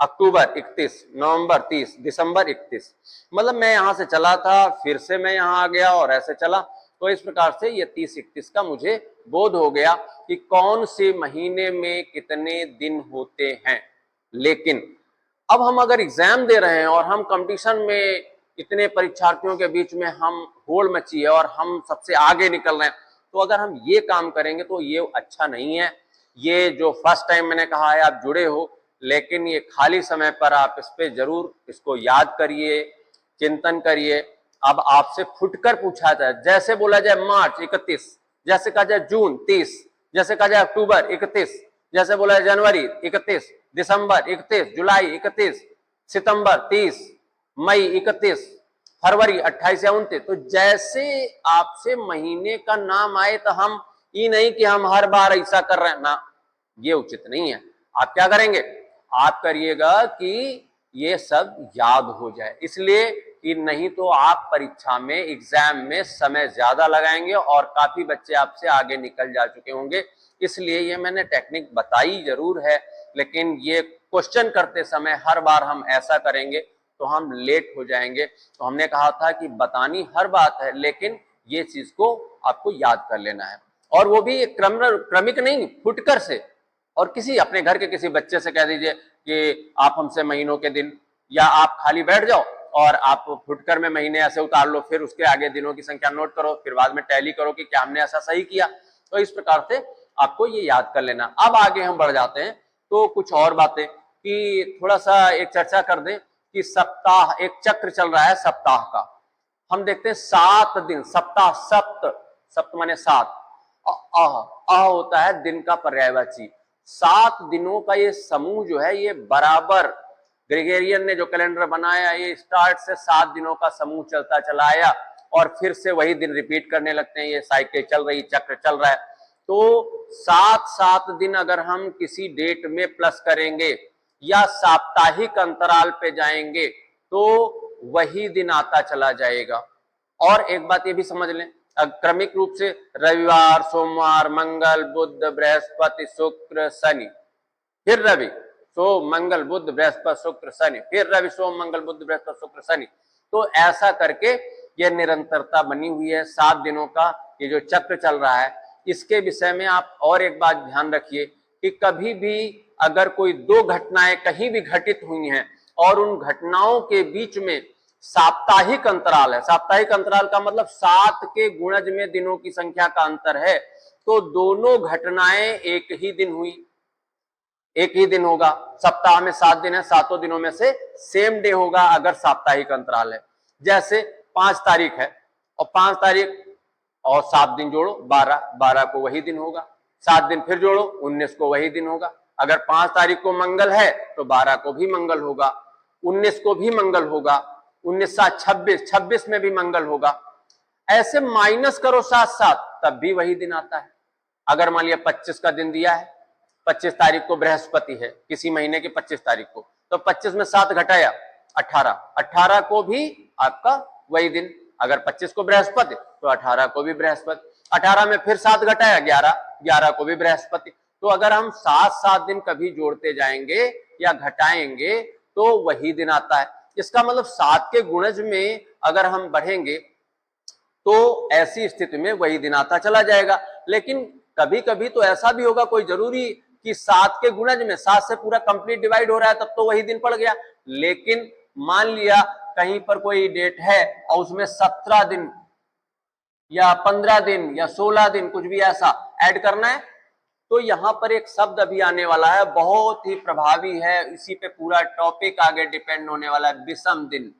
अक्टूबर 31, नवंबर 30, दिसंबर 31। मतलब मैं यहां से चला था, फिर से मैं यहां आ गया और ऐसे चला। तो इस प्रकार से ये 30-31 का मुझे बोध हो गया कि कौन से महीने में कितने दिन होते हैं। लेकिन अब हम अगर एग्जाम दे रहे हैं और हम कंपटीशन में इतने परीक्षार्थियों के बीच में हम होड़ मची है और हम सबसे आगे निकल रहे हैं, तो अगर हम ये काम करेंगे तो ये अच्छा नहीं है। ये जो फर्स्ट टाइम मैंने कहा है आप जुड़े हो, लेकिन ये खाली समय पर आप इस पे जरूर इसको याद करिए, चिंतन करिए। अब आपसे फुटकर पूछा जाए, जैसे बोला जाए मार्च 31, जैसे कहा जाए जून 30, जैसे कहा जाए अक्टूबर 31, जैसे बोला जाए जनवरी 31, दिसंबर 31, जुलाई 31, सितंबर 30, मई 31, फरवरी 28 या 29। तो जैसे आपसे महीने का नाम आए तो हम ये नहीं कि हम हर बार ऐसा कर रहे हैं ना, ये उचित नहीं है। आप क्या करेंगे, आप करिएगा कि ये सब याद हो जाए, इसलिए कि नहीं तो आप परीक्षा में एग्जाम में समय ज्यादा लगाएंगे और काफी बच्चे आपसे आगे निकल जा चुके होंगे। इसलिए ये मैंने टेक्निक बताई जरूर है, लेकिन ये क्वेश्चन करते समय हर बार हम ऐसा करेंगे तो हम लेट हो जाएंगे। तो हमने कहा था कि बतानी हर बात है, लेकिन ये चीज को आपको याद कर लेना है, और वो भी क्रमिक नहीं, फुटकर से। और किसी अपने घर के किसी बच्चे से कह दीजिए कि आप हमसे महीनों के दिन, या आप खाली बैठ जाओ और आप फुटकर में महीने ऐसे उतार लो, फिर उसके आगे दिनों की संख्या नोट करो, फिर बाद में टैली करो कि क्या हमने ऐसा सही किया। तो इस प्रकार से आपको ये याद कर लेना। अब आगे हम बढ़ जाते हैं तो कुछ और बातें, कि थोड़ा सा एक चर्चा कर दें कि सप्ताह, एक चक्र चल रहा है सप्ताह का। हम देखते हैं 7 दिन, सप्ताह, सप्त, सप्त माने 7, अह होता है दिन का पर्यायवाची। 7 दिनों का ये समूह जो है, ये बराबर ग्रेगोरियन ने जो कैलेंडर बनाया, ये स्टार्ट से 7 दिनों का समूह चलता चला आया और फिर से वही दिन रिपीट करने लगते हैं। ये साइकिल चल रही, चक्र चल रहा है। तो 7 दिन अगर हम किसी डेट में प्लस करेंगे या साप्ताहिक अंतराल पे जाएंगे तो वही दिन आता चला जाएगा। और एक बात ये भी समझ लें, क्रमिक रूप से रविवार, सोमवार, मंगल, बुध, बृहस्पति, शुक्र, शनि, फिर रवि, सोम, मंगल, बुध, बृहस्पति, शुक्र, शनि, फिर रवि, सोम, मंगल, बुध, बृहस्पति, शुक्र, शनि। तो ऐसा करके ये निरंतरता बनी हुई है 7 दिनों का, ये जो चक्र चल रहा है। इसके विषय में आप और एक बात ध्यान रखिए कि कभी भी अगर कोई 2 घटनाएं कहीं भी घटित हुई हैं और उन घटनाओं के बीच में साप्ताहिक अंतराल है, साप्ताहिक अंतराल का मतलब 7 के गुणज में दिनों की संख्या का अंतर है, तो दोनों घटनाएं एक ही दिन हुई, एक ही दिन होगा। सप्ताह में 7 दिन है, 7 दिनों में से सेम डे होगा अगर साप्ताहिक अंतराल है। जैसे 5 तारीख है और 5 तारीख और 7 दिन जोड़ो 12, 12 को वही दिन होगा। 7 दिन फिर जोड़ो 19 को वही दिन होगा। अगर 5 तारीख को मंगल है तो 12 को भी मंगल होगा, 19 को भी मंगल होगा, 19 7 26, 26 में भी मंगल होगा। ऐसे माइनस करो 7 तब भी वही दिन आता है। अगर मान लिया 25 का दिन दिया है, 25 तारीख को बृहस्पति है किसी महीने की 25 तारीख को, तो 25 में 7 घटाया 18, 18 को भी आपका वही दिन। अगर 25 को बृहस्पति तो 18 को भी बृहस्पति, 18 में फिर 7 घटाया 11, 11 को भी बृहस्पति। तो अगर हम 7 दिन कभी जोड़ते जाएंगे या घटाएंगे तो वही दिन आता है। इसका मतलब 7 के गुणज में अगर हम बढ़ेंगे तो ऐसी स्थिति में वही दिन आता चला जाएगा। लेकिन कभी कभी तो ऐसा भी होगा, कोई जरूरी कि 7 के गुणज में 7 से पूरा कंप्लीट डिवाइड हो रहा है तब तो वही दिन पड़ गया। लेकिन मान लिया कहीं पर कोई डेट है और उसमें 17 दिन या 15 दिन या 16 दिन कुछ भी ऐसा ऐड करना है, तो यहां पर एक शब्द अभी आने वाला है, बहुत ही प्रभावी है, इसी पे पूरा टॉपिक आगे डिपेंड होने वाला है, विषम दिन।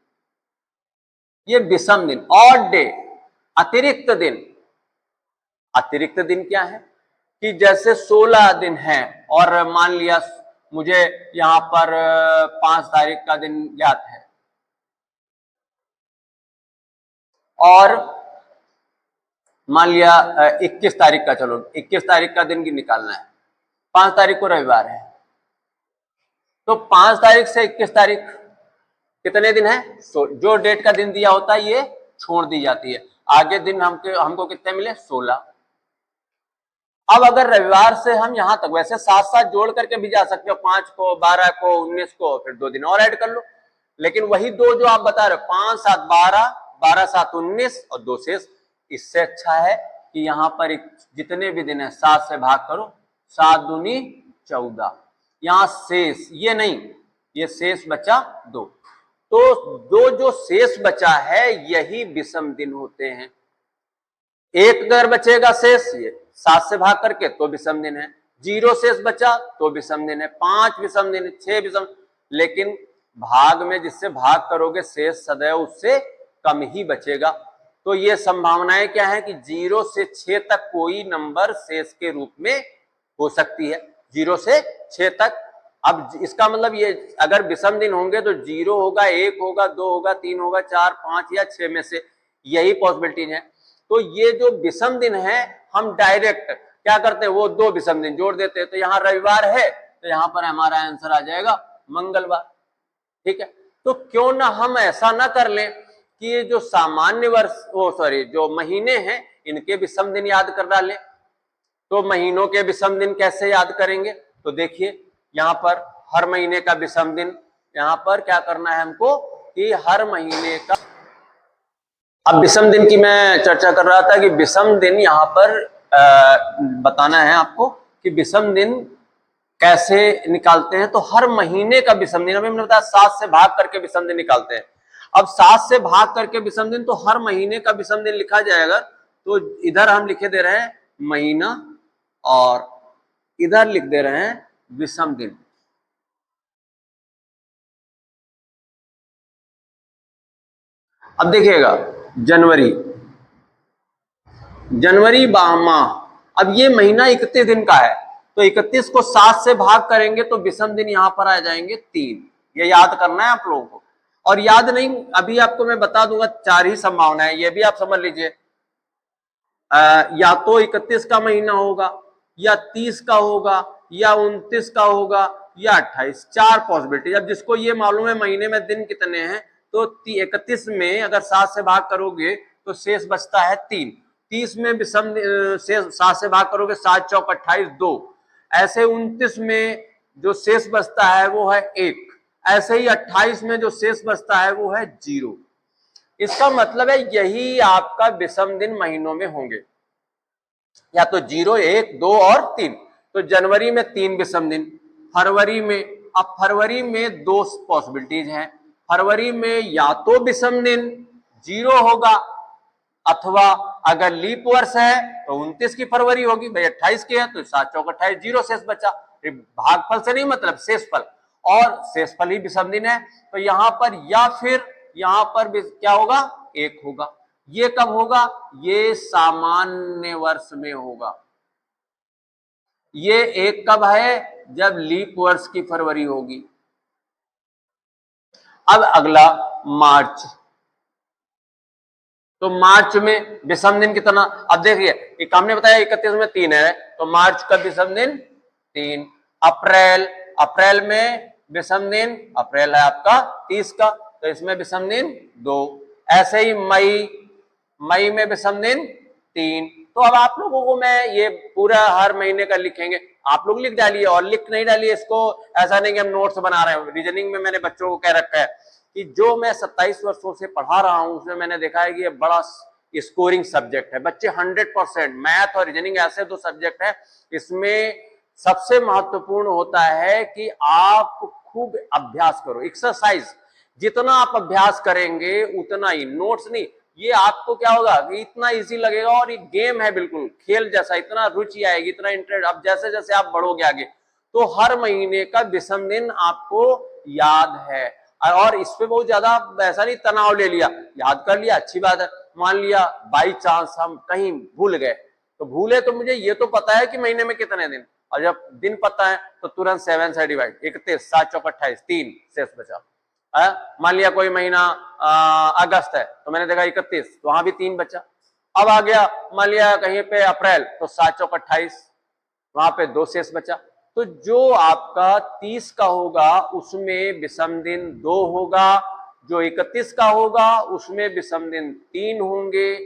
ये विषम दिन, ऑड डे, अतिरिक्त दिन। अतिरिक्त दिन क्या है कि जैसे 16 दिन है और मान लिया मुझे यहां पर 5 तारीख का दिन ज्ञात है और मान लिया 21 तारीख का, चलो 21 तारीख का दिन की निकालना है, 5 तारीख को रविवार है, तो 5 तारीख से 21 तारीख कितने दिन है? जो डेट का दिन दिया होता है ये छोड़ दी जाती है, आगे दिन हमको कितने मिले? 16। अब अगर रविवार से हम यहां तक, वैसे 7 जोड़ करके भी जा सकते हो, 5 को, 12 को, 19 को, फिर 2 दिन और ऐड कर लो। लेकिन वही 2 जो आप बता रहे हो, 5 7 12, 12 7 19 और 2 शेष। इससे अच्छा है कि यहां पर जितने भी दिन है 7 से भाग करो, 7 दूनी 14, यहां शेष ये नहीं, ये शेष बचा 2। तो 2 जो शेष बचा है यही विषम दिन होते हैं। एक अगर बचेगा शेष, ये 7 से भाग करके तो विषम दिन है, 0 शेष बचा तो विषम दिन है, 5 विषम दिन, 6 विषम। लेकिन भाग में जिससे भाग करोगे शेष सदैव उससे कम ही बचेगा। तो ये संभावनाएं क्या है कि 0 से 6 तक कोई नंबर शेष के रूप में हो सकती है, 0 से 6 तक अब इसका मतलब ये अगर विषम दिन होंगे तो 0 होगा, 1 होगा, 2 होगा, 3 होगा, 4, 5 या 6 में से यही पॉसिबिलिटीज है। तो ये जो विषम दिन है हम डायरेक्ट क्या करते हैं, वो 2 विषम दिन जोड़ देते हैं। तो यहाँ रविवार है तो यहाँ पर हमारा आंसर आ जाएगा मंगलवार। ठीक है, तो क्यों ना हम ऐसा ना कर लें कि ये जो सामान्य वर्ष जो महीने हैं इनके विषम दिन याद कर डालें। तो महीनों के विषम दिन कैसे याद करेंगे, तो देखिए यहाँ पर हर महीने का विषम दिन, यहाँ पर क्या करना है हमको कि हर महीने का, अब विषम दिन की मैं चर्चा कर रहा था कि विषम दिन यहाँ पर बताना है आपको कि विषम दिन कैसे निकालते हैं। तो हर महीने का विषम दिन, अभी मैंने बताया 7 से भाग करके विषम दिन निकालते हैं। अब 7 से भाग करके विषम दिन, तो हर महीने का विषम दिन लिखा जाएगा। तो इधर हम लिखे दे रहे हैं महीना और इधर लिख दे रहे हैं विषम दिन। अब देखिएगा जनवरी माह, अब ये महीना 31 दिन का है, तो 31 को 7 से भाग करेंगे तो विषम दिन यहां पर आ जाएंगे 3। ये याद करना है आप लोगों को। और याद नहीं, अभी आपको मैं बता दूंगा 4 ही संभावनाएं, ये भी आप समझ लीजिए। या तो 31 का महीना होगा, या 30 का होगा, या 29 का होगा, या 28, 4 पॉसिबिलिटी। अब जिसको ये मालूम है महीने में दिन कितने हैं, तो 31 में अगर 7 से भाग करोगे तो शेष बचता है 3। 30 में विषम शेष 7 से भाग करोगे, 7 चौक 28, 2। ऐसे 29 में जो शेष बचता है वो है 1। ऐसे ही 28 में जो शेष बचता है वो है 0। इसका मतलब है यही आपका विषम दिन महीनों में होंगे, या तो 0, 1, 2 और 3। तो जनवरी में 3 विषम दिन, फरवरी में, अब फरवरी में 2 पॉसिबिलिटीज हैं। फरवरी में या तो विषम दिन 0 होगा, अथवा अगर लीप वर्ष है तो 29 की फरवरी होगी, भाई 28 की है तो 7 चौक 28, 0 शेष बचा। भागफल से नहीं मतलब शेषफल, और शेषफल ही विषम दिन है। तो यहां पर या फिर यहां पर क्या होगा, 1 होगा। ये कब होगा, ये सामान्य वर्ष में होगा। ये 1 कब है, जब लीप वर्ष की फरवरी होगी। अब अगला मार्च, तो मार्च में विषम दिन कितना, अब देखिए एक हमने बताया 31 में 3 है, तो मार्च का विषम दिन 3। अप्रैल में विषम दिन, अप्रैल है आपका 30 का, तो इसमें विषम दिन 2। ऐसे ही मई में विषम दिन 3। तो अब आप लोगों को मैं ये पूरा हर महीने का लिखेंगे, आप लोग लिख डालिए, और लिख नहीं डालिए इसको, ऐसा नहीं कि हम नोट्स बना रहे हैं। रीजनिंग में मैंने बच्चों को कह रखा है कि जो मैं 27 वर्षों से पढ़ा रहा हूं उसमें मैंने देखा है कि ये बड़ा स्कोरिंग सब्जेक्ट है। बच्चे 100%, मैथ और रीजनिंग ऐसे 2 सब्जेक्ट है, इसमें सबसे महत्वपूर्ण होता है कि आप खूब अभ्यास करो, एक्सरसाइज। जितना आप अभ्यास करेंगे उतना ही, नोट्स नहीं, ये आपको क्या होगा कि इतना इजी लगेगा, और ये गेम है बिल्कुल खेल जैसा, इतना रुचि आएगी, इतना इंटरेस्ट। अब जैसे जैसे आप बढ़ोगे आगे, तो हर महीने का विषम दिन आपको याद है, और इस पे बहुत ज्यादा ऐसा नहीं तनाव ले लिया, याद कर लिया अच्छी बात है। मान लिया बाई चांस हम कहीं भूल गए, तो भूले तो मुझे ये तो पता है कि महीने में कितने दिन, और जब दिन पता है तो तुरंत 7 से डिवाइड, 31, 7 चौक 28, 3 शेष बचा। मान लिया कोई महीना अगस्त है, तो मैंने देखा 31, तो वहां भी 3 बचा। अब आ गया मान लिया कहीं पे अप्रैल, तो 7 चौक 28, वहां पे 2 शेष बचा। तो जो आपका 30 का होगा उसमें विषम दिन 2 होगा, जो 31 का होगा उसमें विषम दिन 3 होंगे,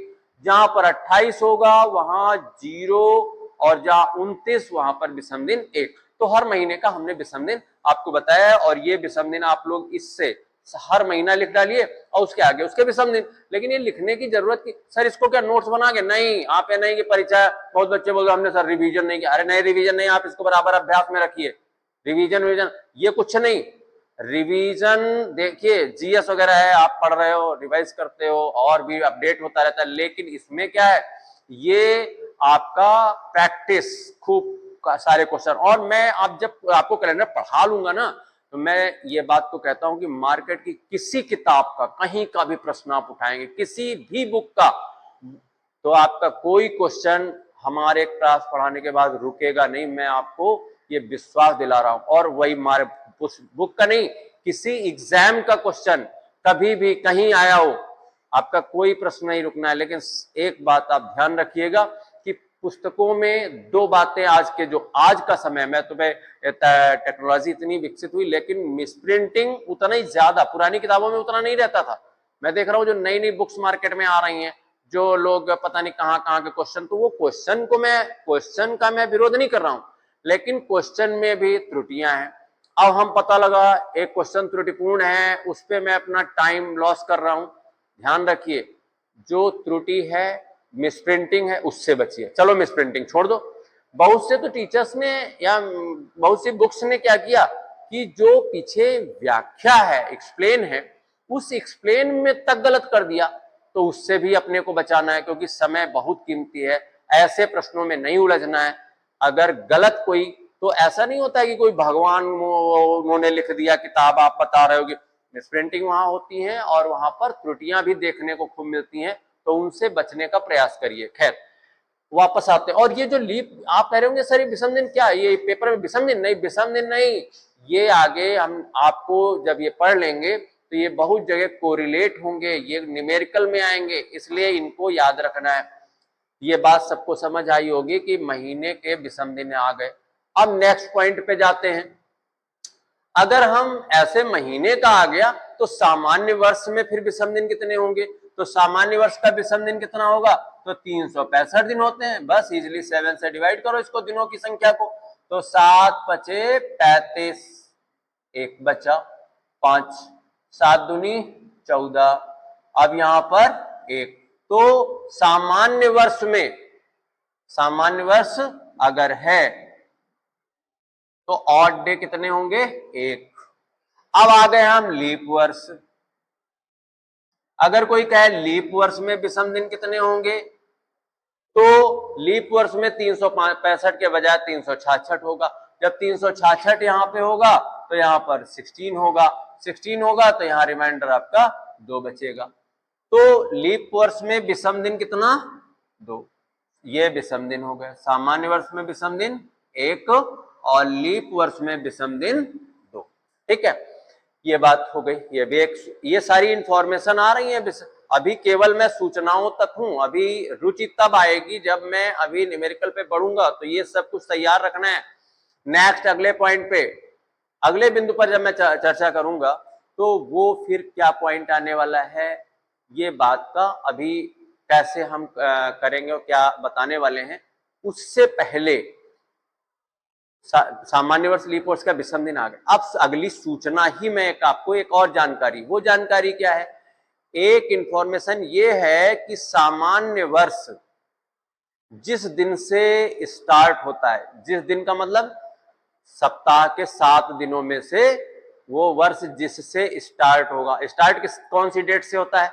जहां पर 28 होगा वहां 0, और जहां 29 वहां पर विषम दिन 1। तो हर महीने का हमने विषम दिन आपको बताया, और ये विषम दिन आप लोग इससे हर महीना लिख डालिए, और उसके आगे उसके विषम दिन। लेकिन ये लिखने की जरूरत की, सर इसको क्या नोट्स बना के, नहीं, आप ये नहीं कि परीक्षा, बहुत बच्चे बोल रहे हमने सर रिवीजन नहीं किया। अरे नहीं, रिवीजन नहीं, आप इसको बराबर अभ्यास में रखिए। रिवीजन ये कुछ नहीं, रिवीजन देखिए जीएस वगैरह है, आप पढ़ रहे हो, रिवाइज करते हो, और भी अपडेट होता रहता है, लेकिन इसमें क्या है, ये आपका प्रैक्टिस खूब सारे क्वेश्चन। और मैं आप जब आपको कैलेंडर पढ़ा लूंगा ना, तो मैं ये बात तो कहता हूं कि मार्केट की किसी किताब का कहीं का भी प्रश्न आप उठाएंगे, किसी भी बुक का, तो आपका कोई क्वेश्चन हमारे क्लास पढ़ाने के बाद रुकेगा नहीं। मैं आपको ये विश्वास दिला रहा हूं। और वही हमारे बुक का नहीं, किसी एग्जाम का क्वेश्चन कभी भी कहीं आया हो, आपका कोई प्रश्न नहीं रुकना है। लेकिन एक बात आप ध्यान रखिएगा कि पुस्तकों में दो बातें, आज का समय में तो टेक्नोलॉजी इतनी विकसित हुई, लेकिन मिसप्रिंटिंग उतना ही ज्यादा, पुरानी किताबों में उतना नहीं रहता था। मैं देख रहा हूं जो नई नई बुक्स मार्केट में आ रही हैं, जो लोग पता नहीं कहां के क्वेश्चन, तो वो क्वेश्चन का मैं विरोध नहीं कर रहा हूं, लेकिन क्वेश्चन में भी त्रुटियां हैं। अब हम पता लगा एक क्वेश्चन त्रुटिपूर्ण है, उस पर मैं अपना टाइम लॉस कर रहा हूं। ध्यान रखिए, जो त्रुटि है, मिसप्रिंटिंग है, उससे बचिए। चलो मिसप्रिंटिंग छोड़ दो। बहुत से तो टीचर्स ने या बहुत सी बुक्स ने क्या किया कि जो पीछे व्याख्या है, एक्सप्लेन है, उस एक्सप्लेन में तक गलत कर दिया। तो उससे भी अपने को बचाना है, क्योंकि समय बहुत कीमती है। ऐसे प्रश्नों में नहीं उलझना है। अगर गलत कोई, तो ऐसा नहीं होता है कि कोई भगवान उन्होंने लिख दिया किताब, आप बता रहे हो कि मिसप्रिंटिंग वहां होती है और वहां पर त्रुटियां भी देखने को खूब मिलती हैं, तो उनसे बचने का प्रयास करिए। खैर, वापस आते हैं। और ये जो लीप आप कह रहे होंगे सर ये विषम दिन क्या, ये पेपर में विषम दिन नहीं, विषम दिन नहीं, ये आगे हम आपको जब ये पढ़ लेंगे तो ये बहुत जगह कोरिलेट होंगे, ये न्यूमेरिकल में आएंगे, इसलिए इनको याद रखना है। ये बात सबको समझ आई होगी कि महीने के विषम दिन आ गए। अब नेक्स्ट पॉइंट पे जाते हैं। अगर हम ऐसे महीने का आ गया तो सामान्य वर्ष में फिर विषम दिन कितने होंगे? तो सामान्य वर्ष का विषम दिन कितना होगा? तो 365 दिन होते हैं। बस इजिली 7 से डिवाइड करो इसको, दिनों की संख्या को। तो 7 पचे 35, एक बचा 5, 7 दूनी 14, अब यहां पर 1। तो सामान्य वर्ष अगर है तो ऑड डे कितने होंगे? 1। अब आ गए हम लीप वर्ष। अगर कोई कहे लीप वर्ष में विषम दिन कितने होंगे, तो लीप वर्ष में 365 के बजाय 366 होगा। जब 366 यहां पे होगा तो यहां पर 16 होगा, 16 होगा तो यहां रिमाइंडर आपका 2 बचेगा। तो लीप वर्ष में विषम दिन कितना? 2। ये विषम दिन हो गए। सामान्य वर्ष में विषम दिन 1 और लीप वर्ष में विषम दिन 2। ठीक है, ये बात हो गई। ये भी ये सारी इंफॉर्मेशन आ रही है। अभी केवल मैं सूचनाओं तक हूं, अभी रुचि तब आएगी जब मैं अभी न्यूमेरिकल पे पढ़ूंगा, तो ये सब कुछ तैयार रखना है। नेक्स्ट अगले पॉइंट पे, अगले बिंदु पर जब मैं चर्चा करूंगा तो वो फिर क्या पॉइंट आने वाला है, ये बात का अभी कैसे हम करेंगे और क्या बताने वाले हैं, उससे पहले सामान्य वर्ष लीप वर्ष का विषम दिन आ गया। अब अगली सूचना ही मैं आपको एक और जानकारी, वो जानकारी क्या है? एक इंफॉर्मेशन ये है कि सामान्य वर्ष जिस दिन से स्टार्ट होता है, जिस दिन का मतलब सप्ताह के 7 दिनों में से वो वर्ष जिससे स्टार्ट होगा। स्टार्ट कौन सी डेट से होता है?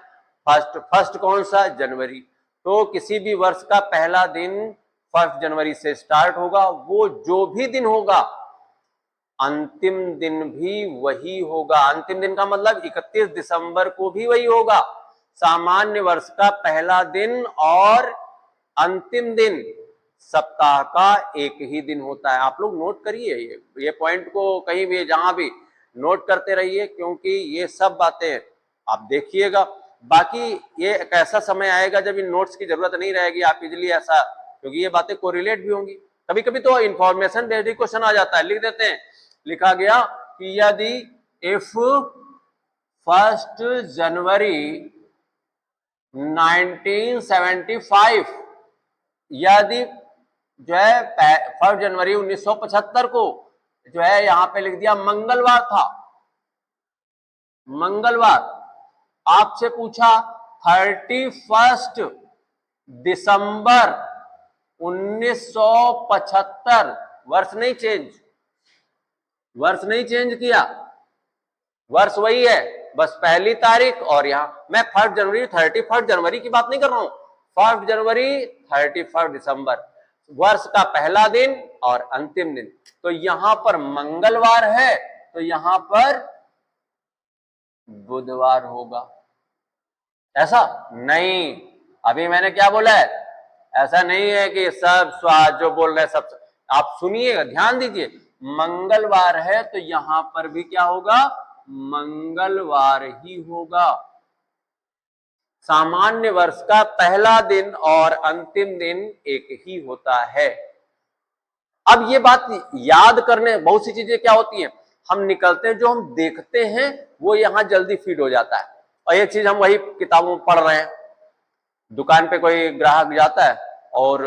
फर्स्ट कौन सा? जनवरी। तो किसी भी वर्ष का पहला दिन 1 जनवरी से स्टार्ट होगा। वो जो भी दिन होगा अंतिम दिन भी वही होगा। अंतिम दिन का मतलब 31 दिसंबर को भी वही होगा। सामान्य वर्ष का पहला दिन और अंतिम दिन सप्ताह का एक ही दिन होता है। आप लोग नोट करिए ये पॉइंट को, कहीं भी जहां भी नोट करते रहिए, क्योंकि ये सब बातें आप देखिएगा। बाकी ये एक ऐसा समय आएगा जब इन नोट्स की जरूरत नहीं रहेगी, आप इजिली ऐसा, क्योंकि ये बातें कोरिलेट भी होंगी। कभी कभी तो इंफॉर्मेशन बेस्ड क्वेश्चन आ जाता है, लिख देते हैं, लिखा गया कि यदि इफ 1 जनवरी 1975, यदि जो है 1 जनवरी 1975 को जो है यहां पे लिख दिया मंगलवार था, मंगलवार, आपसे पूछा 31 दिसंबर 1975, वर्ष नहीं चेंज किया, वर्ष वही है, बस पहली तारीख। और यहां मैं 1 जनवरी 31 जनवरी की बात नहीं कर रहा हूं, 1 जनवरी 31 दिसंबर, वर्ष का पहला दिन और अंतिम दिन। तो यहां पर मंगलवार है तो यहां पर बुधवार होगा। ऐसा नहीं, अभी मैंने क्या बोला है, ऐसा नहीं है कि सब जो बोल रहे हैं सब। आप सुनिएगा, ध्यान दीजिए, मंगलवार है तो यहां पर भी क्या होगा, मंगलवार ही होगा। सामान्य वर्ष का पहला दिन और अंतिम दिन एक ही होता है। अब ये बात याद करने, बहुत सी चीजें क्या होती हैं, हम निकलते हैं, जो हम देखते हैं वो यहां जल्दी फीड हो जाता है, और ये चीज हम वही किताबों में पढ़ रहे हैं। दुकान पे कोई ग्राहक जाता है और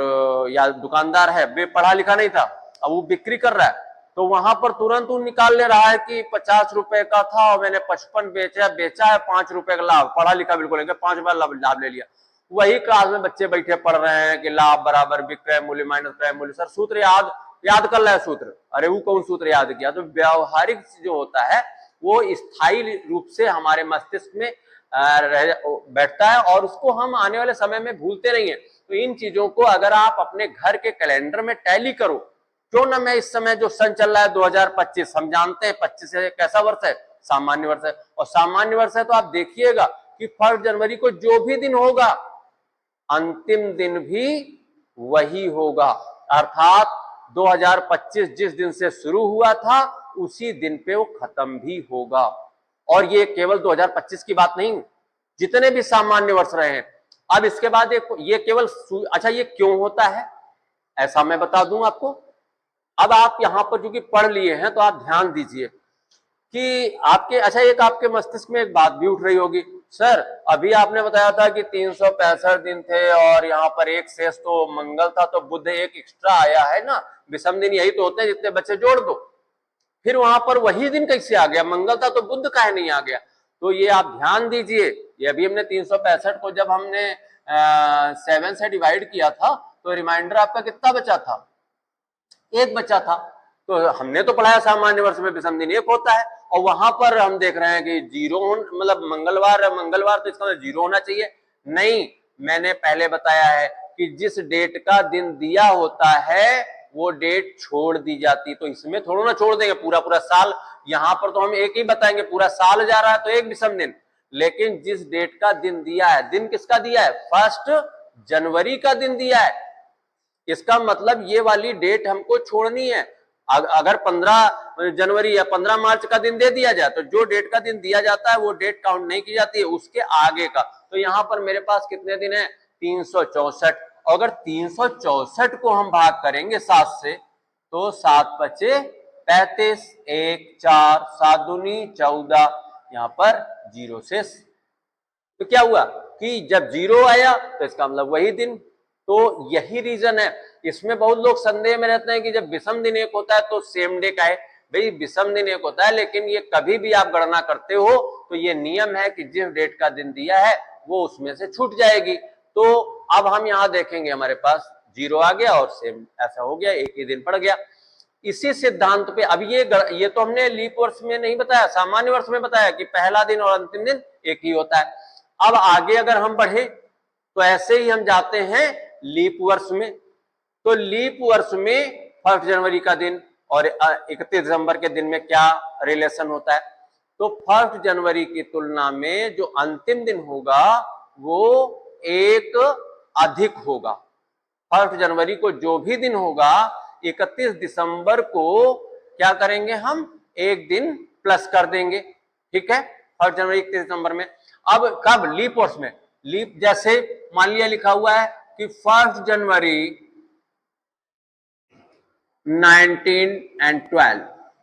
या दुकानदार है, वे पढ़ा लिखा नहीं था, अब वो बिक्री कर रहा है, तो वहां पर तुरंत वो निकाल ले रहा है कि 50 रुपए का था और मैंने 55 बेचा है 5 रुपए का लाभ, पढ़ा लिखा बिल्कुल नहीं, 5 रुपए लाभ ले लिया। वही क्लास में बच्चे बैठे पढ़ रहे हैं कि लाभ बराबर विक्रय मूल्य माइनस क्रय मूल्य। सर सूत्र याद कर रहा है सूत्र, अरे वो कौन सूत्र याद किया। तो व्यवहारिक जो होता है वो स्थायी रूप से हमारे मस्तिष्क में बैठता है और उसको हम आने वाले समय में भूलते नहीं है। तो इन चीजों को अगर आप अपने घर के कैलेंडर में टैली करो, क्यों ना मैं इस समय जो सन चल रहा है 2025, हम जानते हैं 25 है कैसा वर्ष है, सामान्य वर्ष है, और सामान्य वर्ष है तो आप देखिएगा कि 1 जनवरी को जो भी दिन होगा अंतिम दिन भी वही होगा, अर्थात 2025 जिस दिन से शुरू हुआ था उसी दिन पे वो खत्म भी होगा। और ये केवल 2025 की बात नहीं, जितने भी सामान्य वर्ष रहे हैं। अब इसके बाद ये केवल, अच्छा ये क्यों होता है ऐसा मैं बता दूं आपको। अब आप यहां पर क्योंकि पढ़ लिए हैं तो आप ध्यान दीजिए कि आपके, अच्छा एक आपके मस्तिष्क में एक बात भी उठ रही होगी, सर अभी आपने बताया था कि 365 दिन थे और यहाँ पर एक शेष तो मंगल था, तो बुध एक एक्स्ट्रा आया है ना, विषम दिन यही तो होते हैं, जितने बच्चे जोड़ दो। फिर वहां पर वही दिन कैसे आ गया, मंगल था तो बुध काहे नहीं आ गया। तो ये आप ध्यान दीजिए, ये अभी हमने 365 को जब हमने 7 से डिवाइड किया था तो रिमाइंडर आपका कितना बचा था, 1 बचा था। तो हमने तो पढ़ाया सामान्य वर्ष में विषम दिन 1 होता है, और वहां पर हम देख रहे हैं कि 0 मतलब मंगलवार तो इसका मतलब 0 होना चाहिए। नहीं, मैंने पहले बताया है कि जिस डेट का दिन दिया होता है वो डेट छोड़ दी जाती, तो इसमें थोड़ा ना छोड़ देंगे पूरा पूरा साल। यहां पर तो हम एक ही बताएंगे, पूरा साल जा रहा है तो एक विषम दिन, लेकिन जिस डेट का दिन दिया है, दिन किसका दिया है, 1 जनवरी का दिन दिया है, इसका मतलब ये वाली डेट हमको छोड़नी है। अगर 15 जनवरी या 15 मार्च का दिन दे दिया जाए तो जो डेट का दिन दिया जाता है वो डेट काउंट नहीं की जाती है, उसके आगे का। तो यहां पर मेरे पास कितने दिन है, 364। अगर 364 को हम भाग करेंगे 7 से तो 7 बचे 35, 1 4, 7 दूनी 14, यहां पर 0 से। तो क्या हुआ कि जब 0 आया तो इसका मतलब वही दिन। तो यही रीजन है, इसमें बहुत लोग संदेह में रहते हैं कि जब विषम दिन 1 होता है तो सेम डे का है। भाई विषम दिन 1 होता है, लेकिन ये कभी भी आप गणना करते हो तो ये नियम है कि जिस डेट का दिन दिया है वो उसमें से छूट जाएगी। तो अब हम यहां देखेंगे, हमारे पास 0 आ गया और सेम ऐसा हो गया, एक ही दिन पड़ गया। इसी सिद्धांत पे अब ये तो हमने लीप वर्ष में नहीं बताया, सामान्य वर्ष में बताया कि पहला दिन और अंतिम दिन एक ही होता है। अब आगे अगर हम बढ़े तो ऐसे ही हम जाते हैं लीप वर्ष में। तो लीप वर्ष में 1 जनवरी का दिन और 31 दिसंबर के दिन में क्या रिलेशन होता है, तो 1 जनवरी की तुलना में जो अंतिम दिन होगा वो एक अधिक होगा। 1 जनवरी को जो भी दिन होगा 31 दिसंबर को क्या करेंगे, हम एक दिन प्लस कर देंगे, ठीक है, 1 जनवरी 31 दिसंबर में। अब कब, लीप वर्ष में। लीप जैसे मान लिया लिखा हुआ है कि 1 जनवरी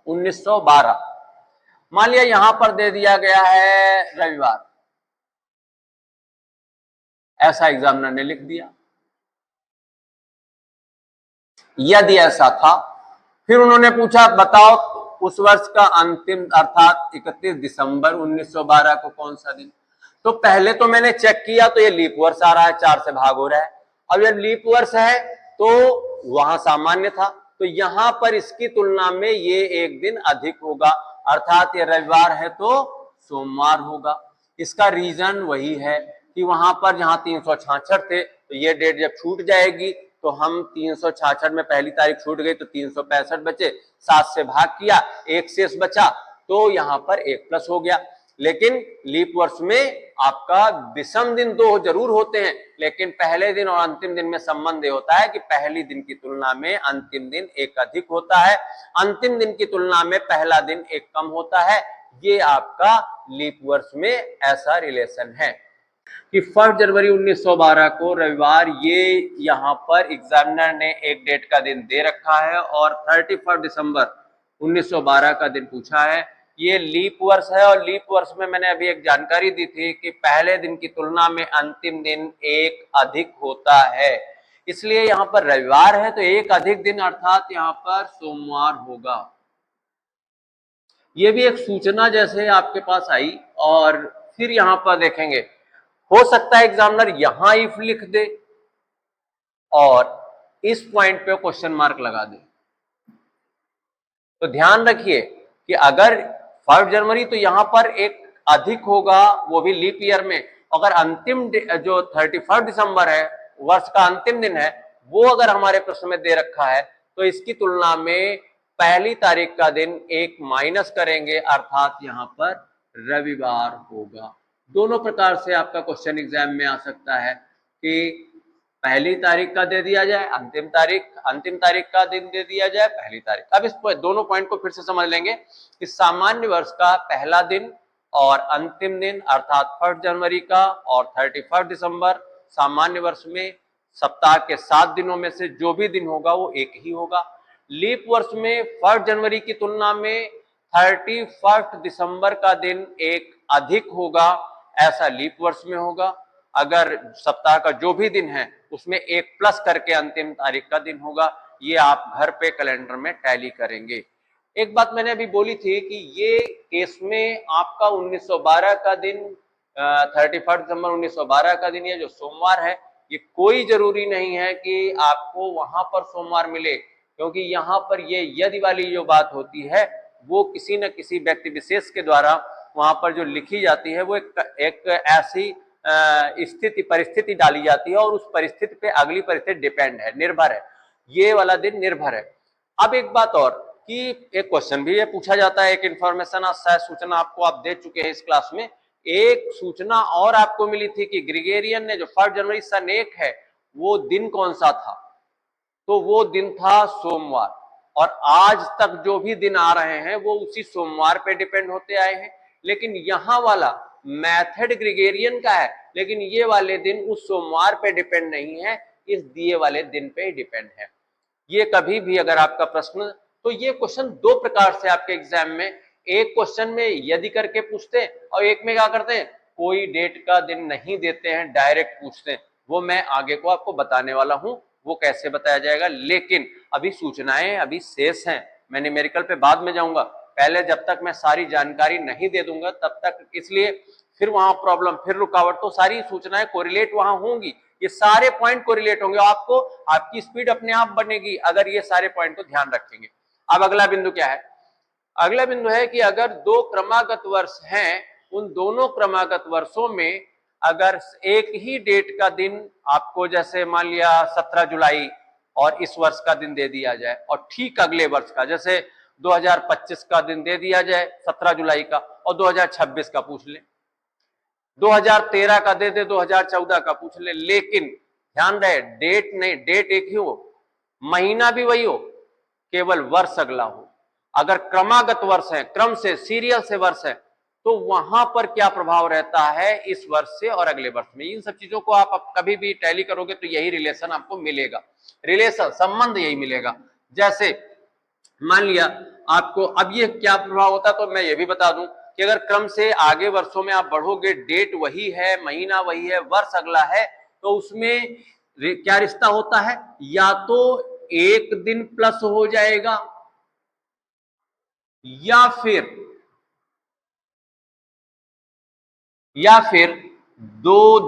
1912 मान लिया यहां पर दे दिया गया है रविवार, ऐसा एग्जामिनर ने लिख दिया। यदि ऐसा था, फिर उन्होंने पूछा बताओ उस वर्ष का अंतिम अर्थात 31 दिसंबर 1912 को कौन सा दिन। तो पहले तो मैंने चेक किया तो ये लीप वर्ष आ रहा है, 4 से भाग हो रहा है। अब ये लीप वर्ष है तो वहां सामान्य था, तो यहां पर इसकी तुलना में ये एक दिन अधिक होगा, अर्थात ये रविवार है तो सोमवार होगा। इसका रीजन वही है कि वहां पर जहां 366 थे तो ये डेट जब छूट जाएगी तो हम 366 में पहली तारीख छूट गई तो 365 बचे, 7 से भाग किया, एक शेष बचा, तो यहां पर 1 प्लस हो गया। लेकिन लीप वर्ष में आपका विषम दिन 2 जरूर होते हैं, लेकिन पहले दिन और अंतिम दिन में संबंध ये होता है कि पहली दिन की तुलना में अंतिम दिन एक अधिक होता है, अंतिम दिन की तुलना में पहला दिन एक कम होता है। ये आपका लीप वर्ष में ऐसा रिलेशन है कि 1 जनवरी 1912 को रविवार, ये यहाँ पर एग्जामिनर ने एक डेट का दिन दे रखा है और 31 दिसंबर 1912 का दिन पूछा है। ये लीप वर्ष है और लीप वर्ष में मैंने अभी एक जानकारी दी थी कि पहले दिन की तुलना में अंतिम दिन एक अधिक होता है, इसलिए यहाँ पर रविवार है तो एक अधिक दिन अर्थात यहाँ पर सोमवार होगा। ये भी एक सूचना जैसे आपके पास आई और फिर यहाँ पर देखेंगे, हो सकता है एग्जामिनर यहां इफ लिख दे और इस पॉइंट पे क्वेश्चन मार्क लगा दे। तो ध्यान रखिए कि अगर 1 जनवरी तो यहां पर एक अधिक होगा, वो भी लीप ईयर में, अगर अंतिम जो 31 दिसंबर है वर्ष का अंतिम दिन है वो अगर हमारे प्रश्न में दे रखा है तो इसकी तुलना में पहली तारीख का दिन एक माइनस करेंगे अर्थात यहां पर रविवार होगा। दोनों प्रकार से आपका क्वेश्चन एग्जाम में आ सकता है कि पहली तारीख का दे दिया जाए, अंतिम तारीख का दिन दे दिया जाए, पहली तारीख। अब इस दोनों पॉइंट को फिर से समझ लेंगे कि सामान्य वर्ष का पहला दिन और अंतिम दिन अर्थात 1 जनवरी का और 31 दिसंबर, सामान्य वर्ष में सप्ताह के 7 दिनों में से जो भी दिन होगा वो एक ही होगा। लीप वर्ष में 1 जनवरी की तुलना में 31 दिसंबर का दिन एक अधिक होगा, ऐसा लीप वर्ष में होगा। अगर सप्ताह का जो भी दिन है उसमें एक प्लस करके अंतिम तारीख का दिन होगा। ये आप घर पे कैलेंडर में टैली करेंगे। एक बात मैंने अभी बोली थी कि ये केस में आपका 1912 का दिन 31 दिसंबर 1912 का दिन, ये जो सोमवार है, ये कोई जरूरी नहीं है कि आपको वहां पर सोमवार मिले, क्योंकि यहाँ पर ये यदि वाली जो बात होती है वो किसी न किसी व्यक्ति विशेष के द्वारा वहां पर जो लिखी जाती है वो एक ऐसी स्थिति परिस्थिति डाली जाती है और उस परिस्थिति पे अगली परिस्थिति डिपेंड है, निर्भर है, ये वाला दिन निर्भर है। अब एक बात और कि एक क्वेश्चन भी ये पूछा जाता है, एक इंफॉर्मेशन शायद सूचना आपको आप दे चुके हैं इस क्लास में, एक सूचना और आपको मिली थी कि ग्रेगोरियन ने जो 1 जनवरी सन 1 है वो दिन कौन सा था, तो वो दिन था सोमवार। और आज तक जो भी दिन आ रहे हैं वो उसी सोमवार पे डिपेंड होते आए हैं, लेकिन यहां वाला मेथड ग्रेगोरियन का है, लेकिन ये वाले दिन उस सोमवार पे डिपेंड नहीं है, इस दिए वाले दिन पे ही डिपेंड है। ये कभी भी अगर आपका प्रश्न, तो ये क्वेश्चन दो प्रकार से आपके एग्जाम में, एक क्वेश्चन में यदि करके पूछते हैं और एक में क्या करते हैं, कोई डेट का दिन नहीं देते हैं, डायरेक्ट पूछते हैं। वो मैं आगे को आपको बताने वाला हूं वो कैसे बताया जाएगा, लेकिन अभी सूचनाएं अभी शेष हैं, मैं न्यूमेरिकल पे बाद में जाऊंगा, पहले जब तक मैं सारी जानकारी नहीं दे दूंगा तब तक, इसलिए फिर वहां प्रॉब्लम, फिर रुकावट, तो सारी सूचनाएं कोरिलेट वहां होंगी, ये सारे पॉइंट कोरिलेट होंगे, आपको आपकी स्पीड अपने आप बनेगी अगर ये सारे पॉइंट को ध्यान रखेंगे। अब अगला बिंदु क्या है, अगला बिंदु है कि अगर दो क्रमागत वर्ष हैं, उन दोनों क्रमागत वर्षों में अगर एक ही डेट का दिन आपको, जैसे मान लिया 17 जुलाई और इस वर्ष का दिन दे दिया जाए, और ठीक अगले वर्ष का जैसे 2025 का दिन दे दिया जाए 17 जुलाई का, और 2026 का पूछ ले, 2013 का दे दे, 2014 का पूछ ले, लेकिन ध्यान रहे डेट नहीं, डेट एक ही हो, महीना भी वही हो, केवल वर्ष अगला हो। अगर क्रमागत वर्ष है, क्रम से सीरियल से वर्ष है, तो वहां पर क्या प्रभाव रहता है इस वर्ष से और अगले वर्ष में, इन सब चीजों को आप कभी भी टैली करोगे तो यही रिलेशन आपको मिलेगा, रिलेशन संबंध यही मिलेगा। जैसे मान लिया आपको, अब ये क्या प्रभाव होता है तो मैं ये भी बता दूं कि अगर क्रम से आगे वर्षों में आप बढ़ोगे, डेट वही है, महीना वही है, वर्ष अगला है, तो उसमें क्या रिश्ता होता है, या तो एक दिन प्लस हो जाएगा या फिर दो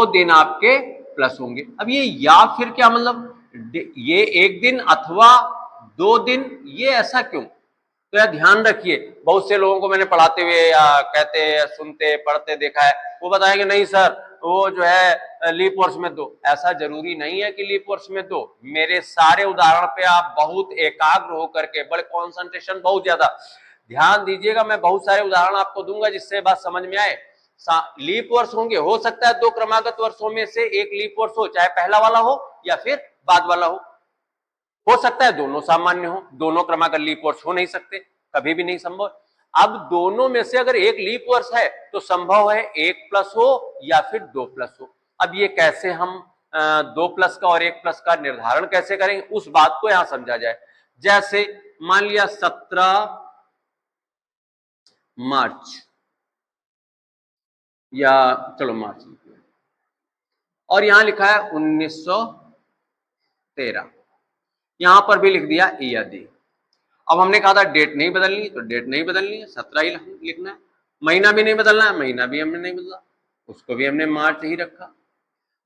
दिन आपके प्लस होंगे। अब ये या फिर क्या मतलब, ये एक दिन अथवा 2 दिन, ये ऐसा क्यों, तो यार ध्यान रखिए, बहुत से लोगों को मैंने पढ़ाते हुए या कहते सुनते पढ़ते देखा है, वो बताएंगे नहीं सर वो जो है लीप वर्ष में 2, ऐसा जरूरी नहीं है कि लीप वर्ष में 2, मेरे सारे उदाहरण पे आप बहुत एकाग्र होकर के, बड़े कॉन्सेंट्रेशन बहुत ज्यादा ध्यान दीजिएगा, मैं बहुत सारे उदाहरण आपको दूंगा जिससे बात समझ में आए। लीप वर्ष होंगे, हो सकता है दो क्रमागत वर्षों में से एक लीप वर्ष हो, चाहे पहला वाला हो या फिर बाद वाला हो सकता है दोनों सामान्य हो, दोनों क्रमागत लीप वर्ष हो नहीं सकते, कभी भी नहीं संभव। अब दोनों में से अगर एक लीप वर्ष है तो संभव है 1+ हो या फिर 2+ हो। अब ये कैसे हम 2+ का और 1+ का निर्धारण कैसे करेंगे, उस बात को यहां समझा जाए। जैसे मान लिया 17 मार्च, या चलो मार्च, और यहां लिखा है 1913, यहां पर भी लिख दिया यदि। अब हमने कहा था डेट नहीं बदलनी, तो डेट नहीं बदलनी है, 17 ही लिखना है। महीना भी नहीं बदलना है, महीना भी हमने नहीं बदला, उसको भी हमने मार्च ही रखा।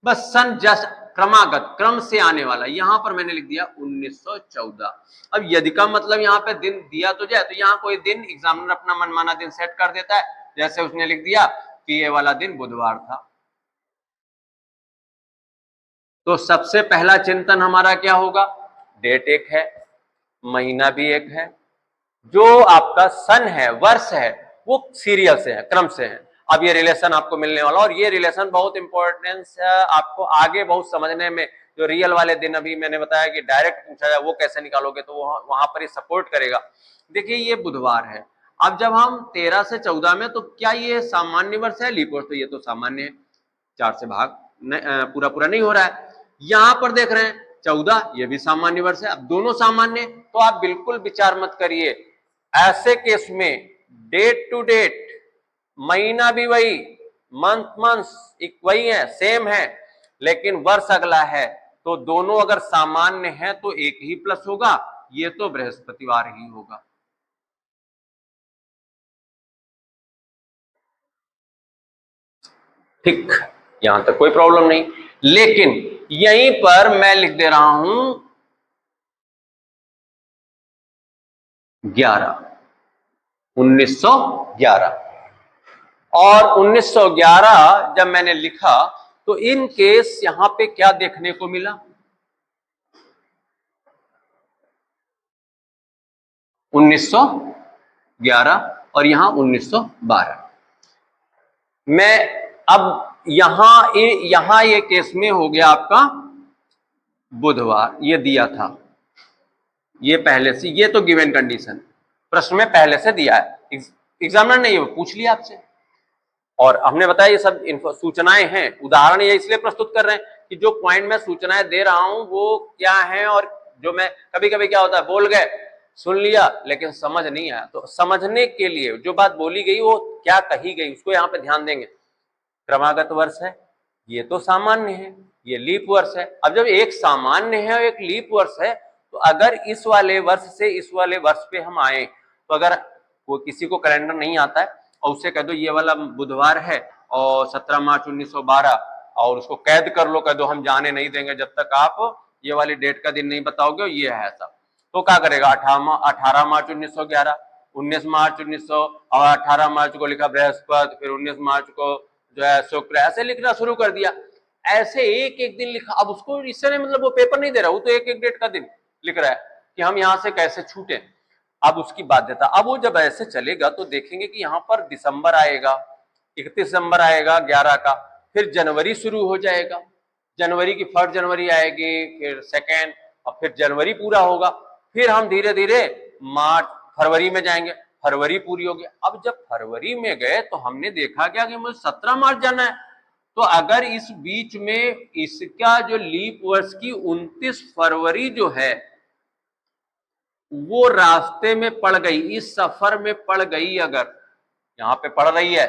बस सन जस्ट क्रमागत क्रम से आने वाला, यहां पर मैंने लिख दिया 1914। अब यदि का मतलब यहां पे दिन दिया तो जाए, तो यहां कोई दिन एग्जामिनर अपना मनमाना दिन सेट कर देता है, जैसे उसने लिख दिया कि ये वाला दिन बुधवार था। तो सबसे पहला चिंतन हमारा क्या होगा, डेट एक है, महीना भी एक है, जो आपका सन है, वर्ष है, वो सीरियल से है, क्रम से है। अब ये रिलेशन आपको मिलने वाला, और ये रिलेशन बहुत इंपॉर्टेंस है आपको आगे बहुत समझने में। जो रियल वाले दिन अभी मैंने बताया कि डायरेक्ट पूछा जाए वो कैसे निकालोगे, तो वो वहां पर ही सपोर्ट करेगा। देखिए ये बुधवार है, अब जब हम 13 से 14 में, तो क्या ये सामान्य वर्ष है लीप वर्ष, तो ये तो सामान्य है, 4 से भाग पूरा पूरा नहीं हो रहा है। यहां पर देख रहे हैं 14, ये भी सामान्य वर्ष है। अब दोनों सामान्य, तो आप बिल्कुल विचार मत करिए, ऐसे केस में डेट टू डेट, महीना भी वही, मंथ वही है, सेम है, लेकिन वर्ष अगला है, तो दोनों अगर सामान्य है तो एक ही प्लस होगा, ये तो बृहस्पतिवार ही होगा। ठीक, यहां तक कोई प्रॉब्लम नहीं। लेकिन यहीं पर मैं लिख दे रहा हूं 1911, और 1911 जब मैंने लिखा तो इन केस यहां पे क्या देखने को मिला, 1911 और यहां 1912। मैं अब यहां ये केस में हो गया आपका बुधवार, ये दिया था, ये पहले से, ये तो गिवन कंडीशन प्रश्न में पहले से दिया है, एग्जामिनर ने ये पूछ लिया आपसे, और हमने बताया ये सब सूचनाएं हैं। उदाहरण ये इसलिए प्रस्तुत कर रहे हैं कि जो पॉइंट मैं सूचनाएं दे रहा हूं वो क्या है, और जो मैं कभी कभी क्या होता है, बोल गए, सुन लिया लेकिन समझ नहीं आया, तो समझने के लिए जो बात बोली गई वो क्या कही गई उसको यहाँ पे ध्यान देंगे। क्रमागत वर्ष है, ये तो सामान्य है, ये लीप वर्ष है। अब जब एक सामान्य है और एक लीप वर्ष है, तो अगर इस वाले वर्ष से इस वाले वर्ष पे हम आए, तो अगर वो किसी को कैलेंडर नहीं आता है और उससे कह दो ये वाला बुधवार है और 17 मार्च 1912, और उसको कैद कर लो, कह दो हम जाने नहीं देंगे जब तक आप ये वाली डेट का दिन नहीं बताओगे, ये है ऐसा, तो क्या करेगा, 18 मार्च 1911, 19 मार्च 1900 और 18 मार्च को लिखा बृहस्पति, फिर 19 मार्च को जो है शुक्र, ऐसे लिखना शुरू कर दिया। ऐसे एक एक दिन लिखा। अब उसको इससे नहीं मतलब वो पेपर नहीं दे रहा, वो तो एक एक डेट का दिन लिख रहा है कि हम यहां से कैसे छूटे। अब उसकी बाध्यता, अब वो जब ऐसे चलेगा तो देखेंगे कि यहाँ पर दिसंबर आएगा, 31 दिसंबर आएगा 11 का, फिर जनवरी शुरू हो जाएगा, जनवरी की 1 जनवरी आएगी, फिर 2 और फिर जनवरी पूरा होगा, फिर हम धीरे धीरे मार्च फरवरी में जाएंगे, फरवरी पूरी होगी। अब जब फरवरी में गए तो हमने देखा क्या कि मुझे 17 मार्च जाना है, तो अगर इस बीच में इसका जो लीप वर्ष की 29 फरवरी जो है वो रास्ते में पड़ गई, इस सफर में पड़ गई, अगर यहाँ पे पड़ रही है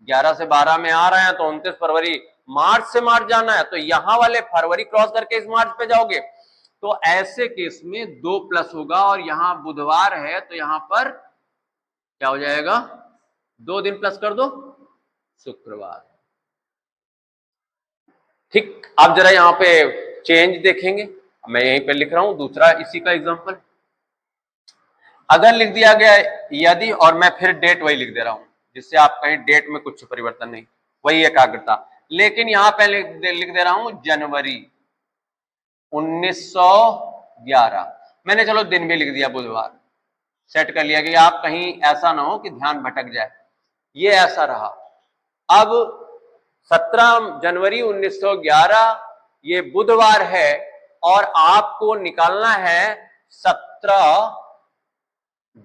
11 से 12 में आ रहे हैं तो 29 फरवरी, मार्च से मार्च जाना है तो यहाँ वाले फरवरी क्रॉस करके इस मार्च पे जाओगे, तो ऐसे केस में 2+ होगा, और यहाँ बुधवार है तो यहाँ पर क्या हो जाएगा, 2 दिन प्लस कर दो, शुक्रवार। ठीक, अब जरा यहाँ पे चेंज देखेंगे, मैं यहीं पे लिख रहा हूं दूसरा इसी का एग्जांपल। अगर लिख दिया गया यदि, और मैं फिर डेट वही लिख दे रहा हूं जिससे आप कहीं डेट में कुछ परिवर्तन नहीं, वही एकाग्रता, लेकिन यहां पे लिख दे रहा हूं जनवरी 1911, मैंने चलो दिन भी लिख दिया बुधवार, सेट कर लिया कि आप कहीं ऐसा ना हो कि ध्यान भटक जाए। ये ऐसा रहा। अब 17 जनवरी 1911 ये बुधवार है और आपको निकालना है 17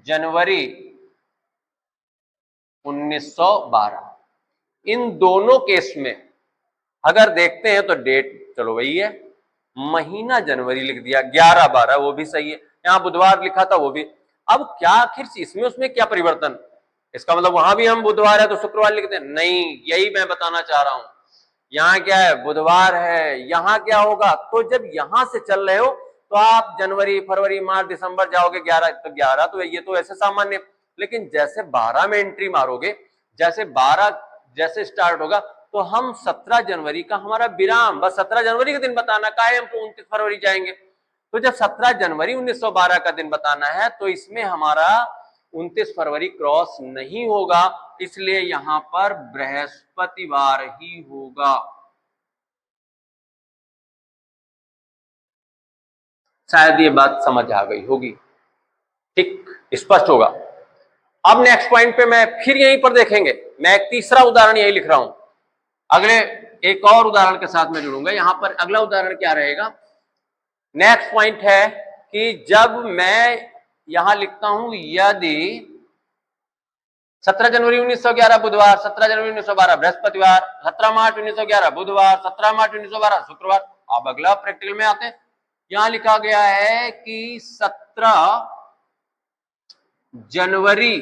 जनवरी 1912। इन दोनों केस में अगर देखते हैं तो डेट चलो वही है, महीना जनवरी लिख दिया, 11-12 वो भी सही है, यहां बुधवार लिखा था वो भी। अब क्या आखिर इसमें उसमें क्या परिवर्तन? इसका मतलब वहां भी हम बुधवार है तो शुक्रवार लिखते हैं? नहीं, यही मैं बताना चाह रहा हूं। यहाँ क्या है, बुधवार है, यहां क्या होगा, तो जब यहां से चल रहे हो तो आप जनवरी फरवरी मार्च दिसंबर जाओगे 11, तो 11 तो ये तो ऐसे सामान्य। लेकिन जैसे 12 में एंट्री मारोगे, जैसे 12 जैसे स्टार्ट होगा तो हम 17 जनवरी का हमारा विराम, बस 17 जनवरी का दिन बताना का है, हम तो 29 फरवरी जाएंगे। तो जब 17 जनवरी 1912 का दिन बताना है तो इसमें हमारा 29 फरवरी क्रॉस नहीं होगा, इसलिए यहां पर बृहस्पतिवार ही होगा। शायद ये बात समझ आ गई होगी, ठीक, स्पष्ट होगा। अब नेक्स्ट पॉइंट पे मैं फिर यहीं पर देखेंगे, मैं एक तीसरा उदाहरण यही लिख रहा हूं, अगले एक और उदाहरण के साथ में जुड़ूंगा। यहां पर अगला उदाहरण क्या रहेगा, नेक्स्ट पॉइंट है कि जब मैं यहां लिखता हूं यदि 17 जनवरी 1911 बुधवार, 17 जनवरी 1912 बृहस्पतिवार, 17 मार्च 1911 बुधवार, 17 मार्च 1912 शुक्रवार। अब अगला प्रैक्टिकल में आते हैं, यहां लिखा गया है कि 17 जनवरी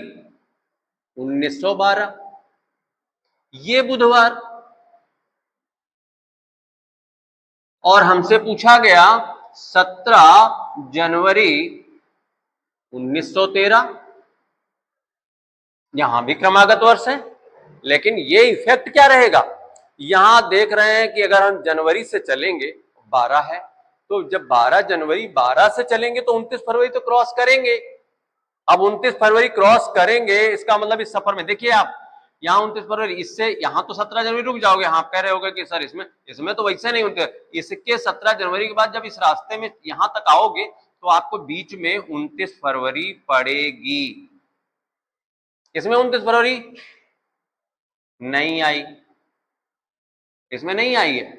1912 ये बुधवार, और हमसे पूछा गया 17 जनवरी 1913, यहां भी क्रमागत वर्ष है, लेकिन ये इफेक्ट क्या रहेगा, यहां देख रहे हैं कि अगर हम जनवरी से चलेंगे 12 है, तो जब 12 जनवरी 12 से चलेंगे तो 29 फरवरी तो क्रॉस करेंगे। अब 29 फरवरी क्रॉस करेंगे, इसका मतलब इस सफर में देखिए आप यहाँ 29 फरवरी, इससे यहां तो 17 जनवरी रुक जाओगे, हाँ आप कह रहे होगे कि सर इसमें तो वैसे नहीं होते, इसके 17 जनवरी के बाद जब इस रास्ते में यहां तक आओगे तो आपको बीच में 29 फरवरी पड़ेगी। इसमें 29 फरवरी नहीं आई, इसमें नहीं आई है,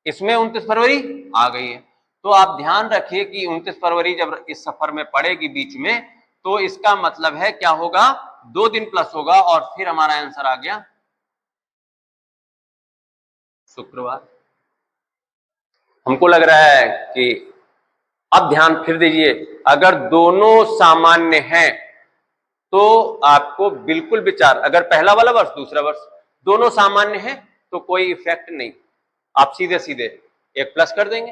इसमें 29 फरवरी आ गई है। तो आप ध्यान रखिए कि 29 फरवरी जब इस सफर में पड़ेगी बीच में, तो इसका मतलब है क्या होगा, 2 दिन प्लस होगा, और फिर हमारा आंसर आ गया शुक्रवार। हमको लग रहा है कि अब ध्यान फिर दीजिए, अगर दोनों सामान्य हैं तो आपको बिल्कुल विचार, अगर पहला वाला वर्ष दूसरा वर्ष दोनों सामान्य है तो कोई इफेक्ट नहीं, आप सीधे सीधे एक प्लस कर देंगे।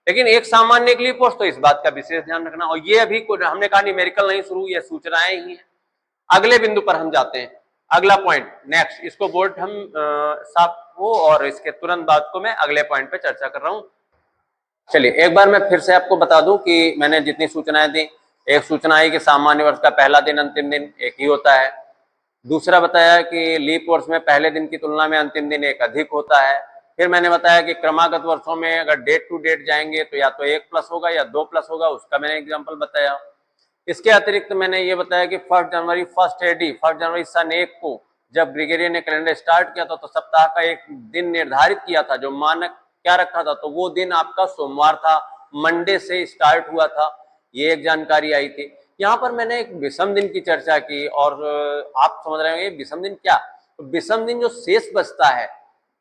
लेकिन एक सामान्य के लिए पोस्ट, तो इस बात का विशेष ध्यान रखना। और ये अभी हमने कहा न्यूमेरिकल नहीं शुरू, ये सूचनाएं ही है। अगले बिंदु पर हम जाते हैं, अगला पॉइंट नेक्स्ट, इसको बोर्ड हम साफ हो, और इसके तुरंत बाद को मैं अगले पॉइंट पे चर्चा कर रहा हूं। चलिए एक बार मैं फिर से आपको बता दूं कि मैंने जितनी सूचनाएं दी, एक सूचना है कि सामान्य वर्ष का पहला दिन अंतिम दिन एक ही होता है, दूसरा बताया कि लीप वर्ष में पहले दिन की तुलना में अंतिम दिन एक अधिक होता है, फिर मैंने बताया कि क्रमागत वर्षों में अगर डेट टू डेट जाएंगे तो या तो 1 प्लस होगा या 2 प्लस होगा, उसका मैंने एग्जाम्पल बताया। इसके अतिरिक्त मैंने ये बताया कि 1 जनवरी 1 एडी 1 जनवरी सन 1 को जब ब्रिगेडियर ने कैलेंडर स्टार्ट किया था तो सप्ताह का एक दिन निर्धारित किया था, जो मानक क्या रखा था, तो वो दिन आपका सोमवार था, मंडे से स्टार्ट हुआ था, ये एक जानकारी आई थी। यहाँ पर मैंने एक विषम दिन की चर्चा की, और आप समझ रहे होंगे विषम दिन क्या, तो विषम दिन जो शेष बचता है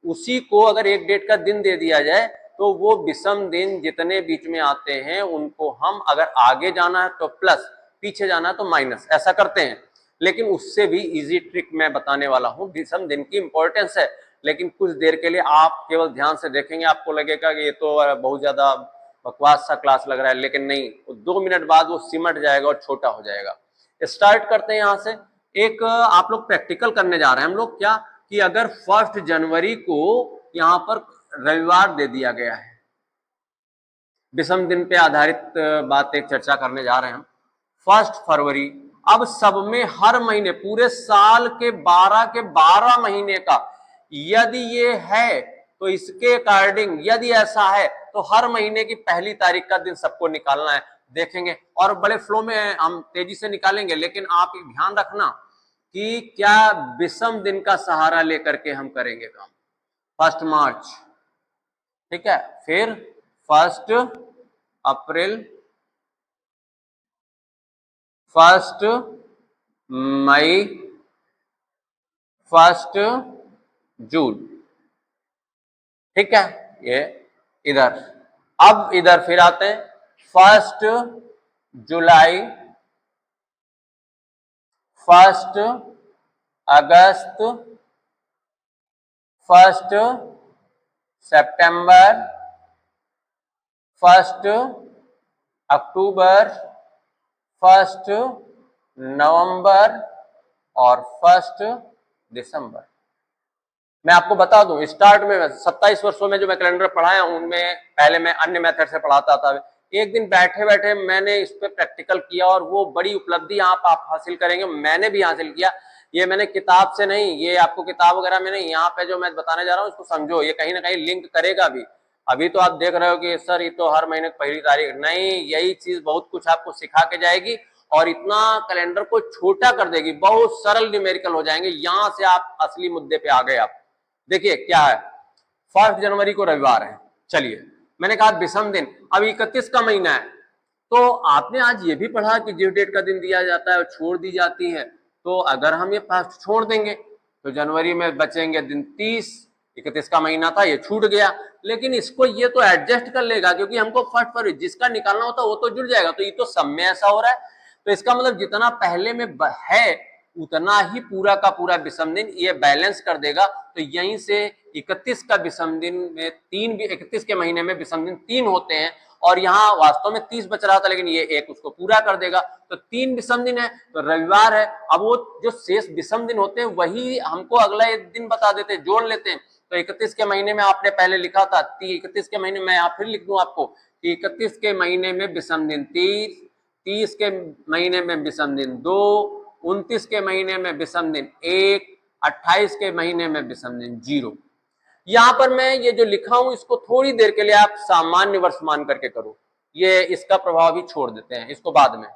उसी को अगर एक डेट का दिन दे दिया जाए तो वो विषम दिन जितने बीच में आते हैं उनको हम अगर आगे जाना है तो प्लस, पीछे जाना है तो माइनस, ऐसा करते हैं। लेकिन उससे भी इजी ट्रिक मैं बताने वाला हूँ, विषम दिन की इंपॉर्टेंस है, लेकिन कुछ देर के लिए आप केवल ध्यान से देखेंगे, आपको लगेगा कि ये तो बहुत ज्यादा बकवास सा क्लास लग रहा है, लेकिन नहीं, 2 मिनट बाद वो सिमट जाएगा और छोटा हो जाएगा। स्टार्ट करते हैं यहाँ से, एक आप लोग प्रैक्टिकल करने जा रहे हैं हम लोग, क्या कि अगर 1 जनवरी को यहाँ पर रविवार दे दिया गया है, विषम दिन पे आधारित बात एक चर्चा करने जा रहे हैं हम, 1 फरवरी, अब सब में हर महीने पूरे साल के 12 महीने का यदि ये है तो इसके अकॉर्डिंग यदि ऐसा है तो हर महीने की पहली तारीख का दिन सबको निकालना है। देखेंगे और बड़े फ्लो में हम तेजी से निकालेंगे। लेकिन आप ध्यान रखना कि क्या विषम दिन का सहारा लेकर के हम करेंगे काम। 1 मार्च, ठीक है, फिर 1 अप्रैल, 1 मई, 1 जून, ठीक है, ये इधर। अब इधर फिर आते हैं 1 जुलाई, 1 अगस्त, 1 सितंबर, 1 अक्टूबर, 1 नवंबर और 1 दिसंबर। मैं आपको बता दूं, स्टार्ट में 27 वर्षों में जो मैं कैलेंडर पढ़ाया उनमें पहले मैं अन्य मेथड से पढ़ाता था। एक दिन बैठे बैठे मैंने इस पे प्रैक्टिकल किया और वो बड़ी उपलब्धि आप हासिल करेंगे। मैंने भी हासिल किया, ये मैंने किताब से नहीं, ये आपको किताब वगैरह में नहीं, यहाँ पे जो मैं बताने जा रहा हूँ इसको समझो, ये कहीं ना कहीं लिंक करेगा भी। अभी तो आप देख रहे हो कि सर ये तो हर महीने की पहली तारीख, नहीं, यही चीज बहुत कुछ आपको सिखा के जाएगी और इतना कैलेंडर को छोटा कर देगी, बहुत सरल न्यूमेरिकल हो जाएंगे। यहां से आप असली मुद्दे पे आ गए। आप देखिए क्या है, 1 जनवरी को रविवार है, चलिए मैंने कहा विषम दिन, अब 31 का महीना है, तो आपने आज ये भी पढ़ा कि ड्यू डेट का दिन दिया जाता है और छोड़ दी जाती है। तो अगर हम ये फर्स्ट छोड़ देंगे तो जनवरी में बचेंगे दिन 30, 31 का महीना था, ये छूट गया। लेकिन इसको ये तो एडजस्ट कर लेगा क्योंकि हमको 1 फरवरी जिसका निकालना होता है वो तो जुड़ जाएगा। तो ये तो सब में ऐसा हो रहा है, तो इसका मतलब जितना पहले में है उतना ही पूरा का पूरा विषम दिन ये बैलेंस कर देगा। तो यहीं से 31 का विषम दिन में 31 के महीने में विषम दिन 3 होते हैं और यहाँ वास्तव में 30 बच रहा था, लेकिन ये एक उसको पूरा कर देगा। तो 3 विषम दिन है, तो रविवार है। अब वो जो शेष विषम दिन होते हैं वही हमको अगला एक दिन बता देते हैं, जोड़ लेते हैं। तो 31 के महीने में आपने पहले लिखा था 31 के महीने में, आप फिर लिख दूं आपको कि 31 के महीने में विषम दिन 30, 30 के महीने में विषम दिन 2, 29 के महीने में विषम दिन 1, 28 के महीने में विषम दिन 0। यहां पर मैं ये जो लिखा हूं इसको थोड़ी देर के लिए आप सामान्य वर्ष मान करके करो, ये इसका प्रभाव भी छोड़ देते हैं इसको बाद में।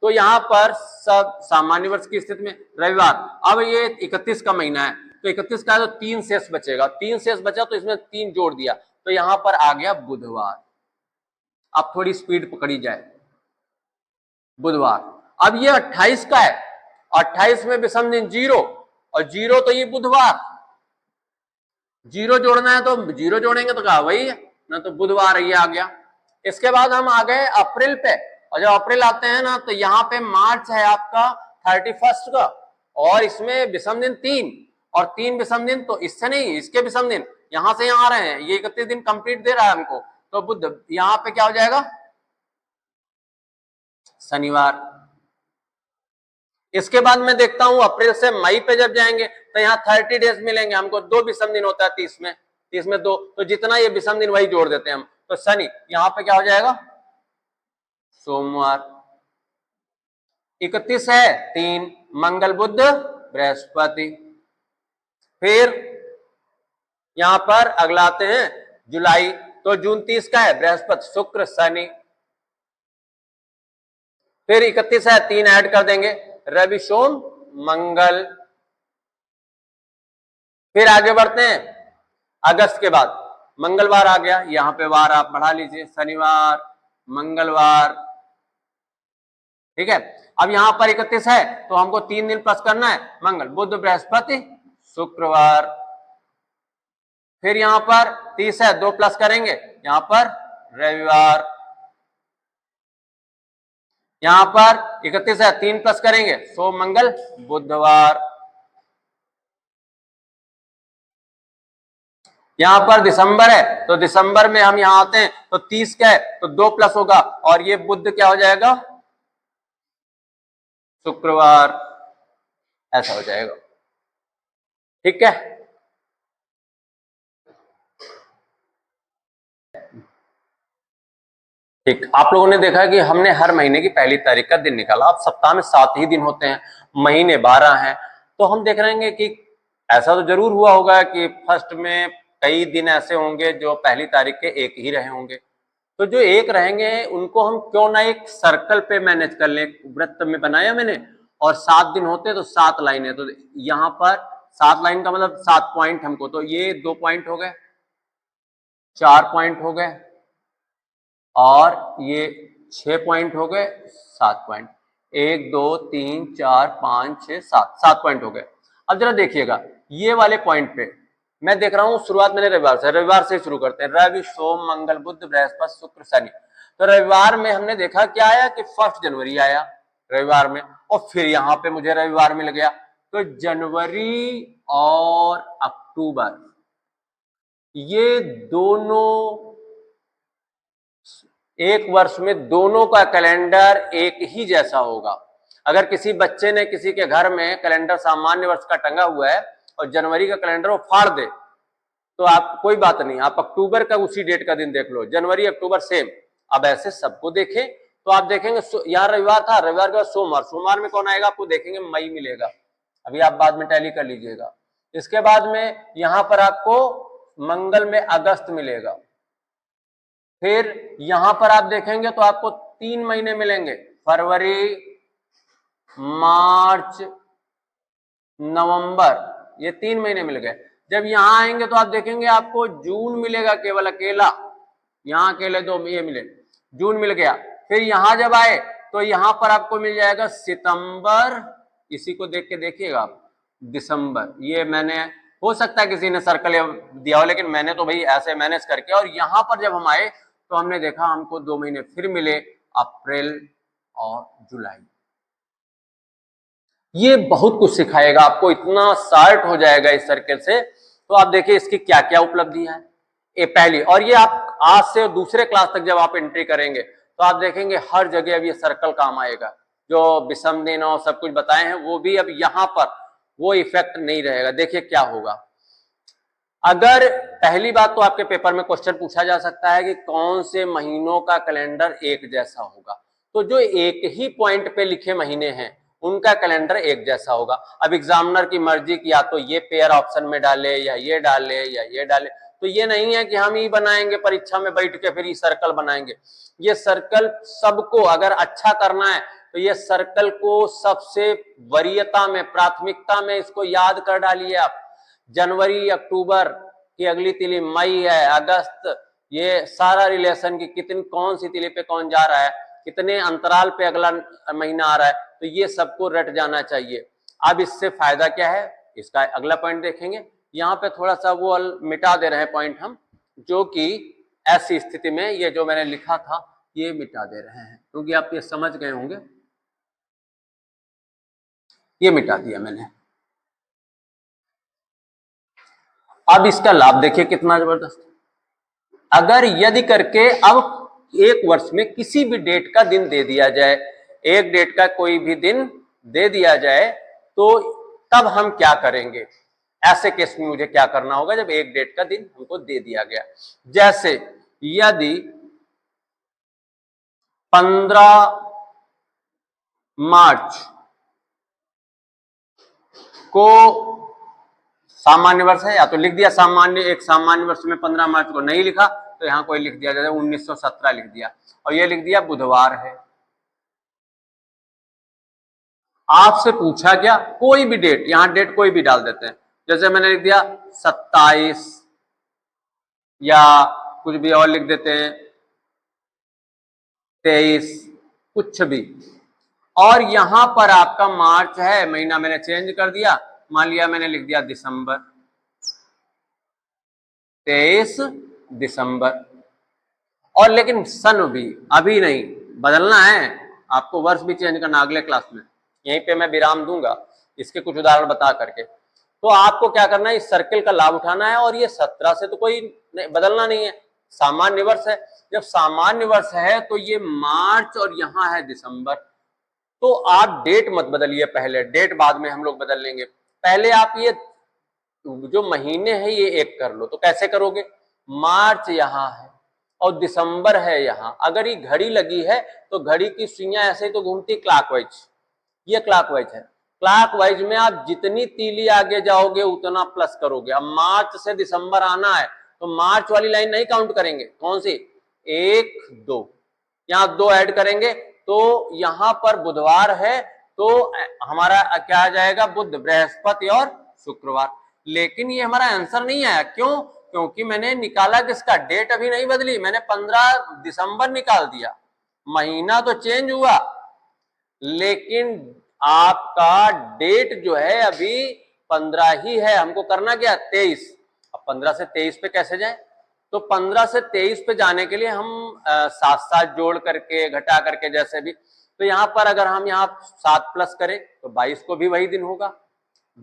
तो यहां पर सब सामान्य वर्ष की स्थिति में रविवार, अब ये 31 का महीना है तो 31 का है तो 3 शेष बचेगा, 3 शेष बचा तो इसमें 3 जोड़ दिया, तो यहां पर आ गया बुधवार। अब थोड़ी स्पीड पकड़ी जाए, बुधवार। अब ये 28 का है, 28 में विषम दिन 0 और 0 तो ये बुधवार, 0 जोड़ना है तो 0 जोड़ेंगे तो क्या वही है ना, तो बुधवार ये आ गया। इसके बाद हम आ गए अप्रैल पे, और जब अप्रैल आते हैं ना तो यहाँ पे मार्च है आपका 31 का और इसमें विषम दिन 3 और 3 विषम दिन, तो इससे नहीं इसके विषम दिन यहां से यहां आ रहे हैं, ये 31 दिन कंप्लीट दे रहा है हमको, तो बुध यहाँ पे क्या हो जाएगा शनिवार। इसके बाद मैं देखता हूं अप्रैल से मई पे जब जाएंगे तो यहाँ 30 डेज मिलेंगे हमको, 2 विषम दिन होता है 30 में 2, तो जितना ये विषम दिन वही जोड़ देते हैं हम, तो शनि यहाँ पे क्या हो जाएगा सोमवार। 31 है 3, मंगल बुध बृहस्पति। फिर यहां पर अगला आते हैं जुलाई, तो जून 30 का है बृहस्पति शुक्र शनि। फिर 31 है 3 ऐड कर देंगे रवि सोम मंगल। फिर आगे बढ़ते हैं अगस्त के बाद मंगलवार आ गया, यहां पे वार आप बढ़ा लीजिए, शनिवार मंगलवार, ठीक है। अब यहां पर 31 है तो हमको 3 दिन प्लस करना है, मंगल बुध बृहस्पति शुक्रवार। फिर यहां पर 30 है 2 प्लस करेंगे, यहां पर रविवार। यहां पर 31 है 3 प्लस करेंगे, सोम मंगल बुधवार। यहां पर दिसंबर है तो दिसंबर में हम यहां आते हैं तो 30 का है तो 2 प्लस होगा और ये बुध क्या हो जाएगा शुक्रवार, ऐसा हो जाएगा, ठीक है। ठीक, आप लोगों ने देखा कि हमने हर महीने की पहली तारीख का दिन निकाला। अब सप्ताह में 7 ही दिन होते हैं, महीने 12 हैं, तो हम देख रहे हैं कि ऐसा तो जरूर हुआ होगा कि फर्स्ट में कई दिन ऐसे होंगे जो पहली तारीख के एक ही रहे होंगे। तो जो एक रहेंगे उनको हम क्यों ना एक सर्कल पे मैनेज कर लें, वृत्त में बनाया मैंने, और 7 दिन होते तो 7 लाइनें, तो यहां पर 7 लाइन का मतलब 7 पॉइंट हमको, तो ये 2 पॉइंट हो गए, 4 पॉइंट हो गए, और ये 6 पॉइंट हो गए, 7 पॉइंट, 1 2 3 4 5 6 7, 7 पॉइंट हो गए। अब जरा देखिएगा ये वाले पॉइंट पे मैं देख रहा हूं, शुरुआत मैंने रविवार से शुरू करते हैं, रवि सोम मंगल बुध बृहस्पति शुक्र शनि। तो रविवार में हमने देखा क्या आया कि 1 जनवरी आया रविवार में, और फिर यहां पे मुझे रविवार मिल गया। तो जनवरी और अक्टूबर ये दोनों एक वर्ष में दोनों का कैलेंडर एक ही जैसा होगा। अगर किसी बच्चे ने किसी के घर में कैलेंडर सामान्य वर्ष का टंगा हुआ है और जनवरी का कैलेंडर वो फाड़ दे, तो आप कोई बात नहीं, आप अक्टूबर का उसी डेट का दिन देख लो, जनवरी अक्टूबर सेम। अब ऐसे सबको देखें तो आप देखेंगे यहाँ रविवार था, रविवार के बाद सोमवार, सोमवार में कौन आएगा आपको देखेंगे मई मिलेगा, अभी आप बाद में टैली कर लीजिएगा। इसके बाद में यहां पर आपको मंगल में अगस्त मिलेगा, फिर यहां पर आप देखेंगे तो आपको 3 महीने मिलेंगे, फरवरी मार्च नवंबर, ये 3 महीने मिल गए। जब यहां आएंगे तो आप देखेंगे आपको जून मिलेगा केवल अकेला, यहां अकेले 2 ये मिले, जून मिल गया। फिर यहां जब आए तो यहां पर आपको मिल जाएगा सितंबर, इसी को देख के देखिएगा आप, दिसंबर, ये मैंने हो सकता है किसी ने सर्कल दिया हो, लेकिन मैंने तो भाई ऐसे मैनेज करके, और यहां पर जब हम आए तो हमने देखा हमको 2 महीने फिर मिले, अप्रैल और जुलाई। ये बहुत कुछ सिखाएगा आपको, इतना शार्ट हो जाएगा इस सर्कल से। तो आप देखिए इसकी क्या क्या उपलब्धियां हैं, ये पहली, और ये आप आज से दूसरे क्लास तक जब आप एंट्री करेंगे तो आप देखेंगे हर जगह अब ये सर्कल काम आएगा, जो विषम दिन और सब कुछ बताए हैं वो भी अब यहाँ पर वो इफेक्ट नहीं रहेगा। देखिए क्या होगा, अगर पहली बात तो आपके पेपर में क्वेश्चन पूछा जा सकता है कि कौन से महीनों का कैलेंडर एक जैसा होगा, तो जो एक ही पॉइंट पे लिखे महीने हैं उनका कैलेंडर एक जैसा होगा। अब एग्जामिनर की मर्जी की, या तो ये पेयर ऑप्शन में डाले या ये डाले या ये डाले, तो ये नहीं है कि हम ही बनाएंगे परीक्षा में बैठ के फिर ये सर्कल बनाएंगे। ये सर्कल सबको अगर अच्छा करना है तो ये सर्कल को सबसे वरीयता में, प्राथमिकता में इसको याद कर डालिए आप। जनवरी अक्टूबर की अगली तिथि मई है, अगस्त, ये सारा रिलेशन की कितनी कौन सी तिथि पे कौन जा रहा है, कितने अंतराल पे अगला महीना आ रहा है, तो ये सबको रट जाना चाहिए। अब इससे फायदा क्या है, इसका अगला पॉइंट देखेंगे। यहाँ पे थोड़ा सा वो मिटा दे रहे हैं पॉइंट हम, जो कि ऐसी स्थिति में ये जो मैंने लिखा था ये मिटा दे रहे हैं, क्योंकि आप ये समझ गए होंगे, ये मिटा दिया मैंने। अब इसका लाभ देखिए कितना जबरदस्त, अगर यदि करके अब एक वर्ष में किसी भी डेट का दिन दे दिया जाए, एक डेट का कोई भी दिन दे दिया जाए, तो तब हम क्या करेंगे, ऐसे केस में मुझे क्या करना होगा जब एक डेट का दिन हमको दे दिया गया। जैसे यदि 15 मार्च को सामान्य वर्ष है, या तो लिख दिया सामान्य, एक सामान्य वर्ष में 15 मार्च को नहीं लिखा तो यहां कोई लिख दिया, जैसे 1917 लिख दिया, और ये लिख दिया बुधवार है। आपसे पूछा गया कोई भी डेट, यहां डेट कोई भी डाल देते हैं, जैसे मैंने लिख दिया 27, या कुछ भी और लिख देते हैं 23, कुछ भी, और यहां पर आपका मार्च है, महीना मैंने चेंज कर दिया, मान लिया मैंने लिख दिया दिसंबर, 23 दिसंबर, और लेकिन सन भी अभी नहीं बदलना है, आपको वर्ष भी चेंज करना अगले क्लास में, यहीं पे मैं विराम दूंगा इसके कुछ उदाहरण बता करके। तो आपको क्या करना है, इस सर्किल का लाभ उठाना है, और ये 17 से तो कोई बदलना नहीं है, सामान्य वर्ष है। जब सामान्य वर्ष है तो ये मार्च और यहां है दिसंबर, तो आप डेट मत बदलिए, पहले डेट बाद में हम लोग बदल लेंगे, पहले आप ये जो महीने हैं ये एक कर लो। तो कैसे करोगे, मार्च यहां है और दिसंबर है यहां, अगर ये घड़ी लगी है तो घड़ी की सुइयां ऐसे ही तो घूमती क्लॉकवाइज, ये क्लॉकवाइज है, क्लॉकवाइज में आप जितनी तीली आगे जाओगे उतना प्लस करोगे। अब मार्च से दिसंबर आना है तो मार्च वाली लाइन नहीं काउंट करेंगे, कौन सी, 1 2, यहाँ 2 ऐड करेंगे तो यहाँ पर बुधवार है तो हमारा क्या आ जाएगा, बुध, बृहस्पति और शुक्रवार। लेकिन ये हमारा आंसर नहीं आया, क्यों? क्योंकि मैंने निकाला किसका, डेट अभी नहीं बदली, मैंने 15 दिसंबर निकाल दिया। महीना तो चेंज हुआ लेकिन आपका डेट जो है अभी 15 ही है। हमको करना क्या, 23। अब 15 से 23 पे कैसे जाएं? तो 15 से 23 पे जाने के लिए हम साथ साथ जोड़ करके घटा करके जैसे भी, तो यहाँ पर अगर हम यहाँ 7 प्लस करें तो 22 को भी वही दिन होगा,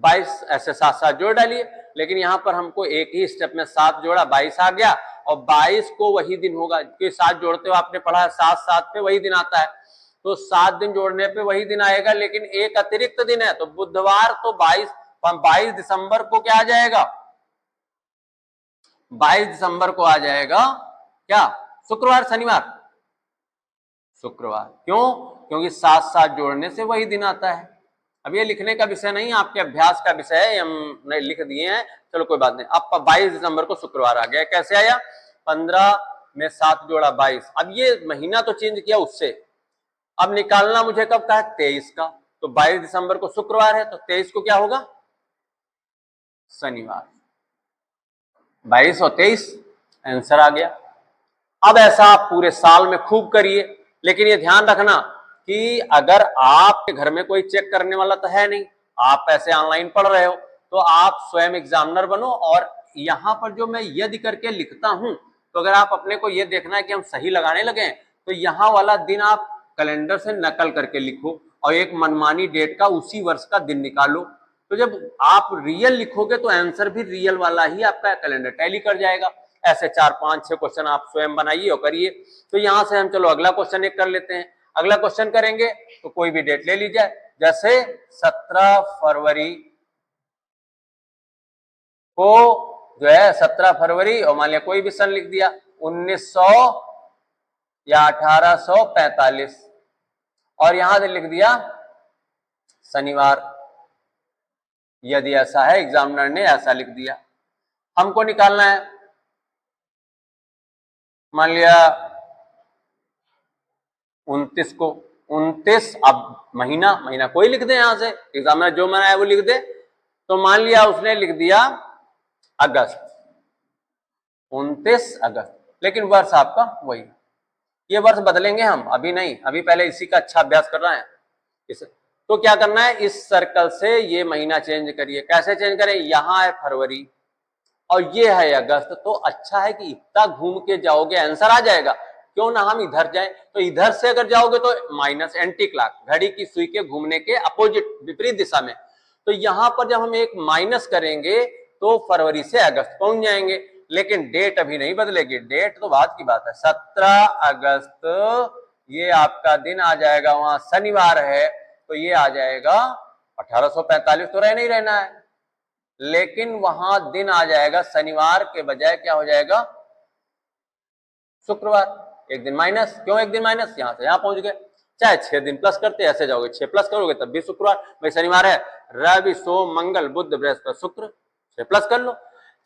22 ऐसे साथ साथ जोड़ डालिए। लेकिन यहाँ पर हमको एक ही स्टेप में 7 जोड़ा, 22 आ गया और 22 को वही दिन होगा, क्योंकि 7 जोड़ते हो आपने पढ़ा है 7 7 पे वही दिन आता है, तो 7 दिन जोड़ने पे वही दिन आएगा। लेकिन एक अतिरिक्त दिन है तो बुधवार, तो 22 दिसंबर को क्या आ जाएगा, 22 दिसंबर को आ जाएगा क्या, शुक्रवार, शनिवार, शुक्रवार। क्यों? क्योंकि 7 7 जोड़ने से वही दिन आता है। अब ये लिखने का विषय नहीं, आपके अभ्यास का विषय है, हम नहीं लिख दिए हैं, चलो कोई बात नहीं। अब 22 दिसंबर को शुक्रवार आ गया, कैसे आया, 15 में 7 जोड़ा 22। अब ये महीना तो चेंज किया उससे, अब निकालना मुझे कब का है, 23 का, तो 22 दिसंबर को शुक्रवार है तो 23 को क्या होगा, शनिवार। 22 और 23 आंसर आ गया। अब ऐसा आप पूरे साल में खूब करिए, लेकिन ये ध्यान रखना कि अगर आपके घर में कोई चेक करने वाला तो है नहीं, आप ऐसे ऑनलाइन पढ़ रहे हो, तो आप स्वयं एग्जामिनर बनो। और यहां पर जो मैं यदि करके लिखता हूं, तो अगर आप अपने को ये देखना है कि हम सही लगाने लगे, तो यहां वाला दिन आप कैलेंडर से नकल करके लिखो और एक मनमानी डेट का उसी वर्ष का दिन निकालो। तो जब आप रियल लिखोगे तो आंसर भी रियल वाला ही आपका कैलेंडर टैली कर जाएगा। ऐसे 4 5 6 क्वेश्चन आप स्वयं बनाइए और करिए। तो यहां से हम चलो अगला क्वेश्चन एक कर लेते हैं। अगला क्वेश्चन करेंगे तो कोई भी डेट ले लीजिए, जैसे 17 फरवरी को जो है 17 फरवरी, और मान लिया कोई भी सन लिख दिया, 1900 या 1845, और यहां से लिख दिया शनिवार। यदि ऐसा है, एग्जामिनर ने ऐसा लिख दिया, हमको निकालना है, मान लिया 29 को, 29, अब महीना कोई लिख दे, यहां से एग्जामिनर जो मना है वो लिख दे। तो मान लिया उसने लिख दिया अगस्त, 29 अगस्त, लेकिन वर्ष आपका वही। ये वर्ष बदलेंगे हम, अभी नहीं, अभी पहले इसी का अच्छा अभ्यास कर रहे हैं। इस तो क्या करना है, इस सर्कल से ये महीना चेंज करिए। कैसे चेंज करें, यहां है फरवरी और ये है अगस्त, तो अच्छा है कि इतना घूम के जाओगे, आंसर आ जाएगा। क्यों ना हम इधर जाएं, तो इधर से अगर जाओगे तो माइनस, एंटी क्लॉक, घड़ी की सुई के घूमने के अपोजिट, विपरीत दिशा में। तो यहां पर जब हम एक माइनस करेंगे तो फरवरी से अगस्त पहुंच जाएंगे, लेकिन डेट अभी नहीं बदलेगी, डेट तो बाद की बात है। 17 अगस्त ये आपका दिन आ जाएगा, वहां शनिवार है तो ये आ जाएगा 1845, तो रह नहीं रहना है, लेकिन वहां दिन आ जाएगा शनिवार के बजाय क्या हो जाएगा, शुक्रवार। एक दिन माइनस, क्यों एक दिन माइनस, यहां से यहां पहुंच गए। चाहे 6 दिन प्लस करते, ऐसे जाओगे 6 प्लस करोगे तब भी शुक्रवार, भाई शनिवार है, रवि सोम मंगल बुध बृहस्पति शुक्र, 6 प्लस कर लो।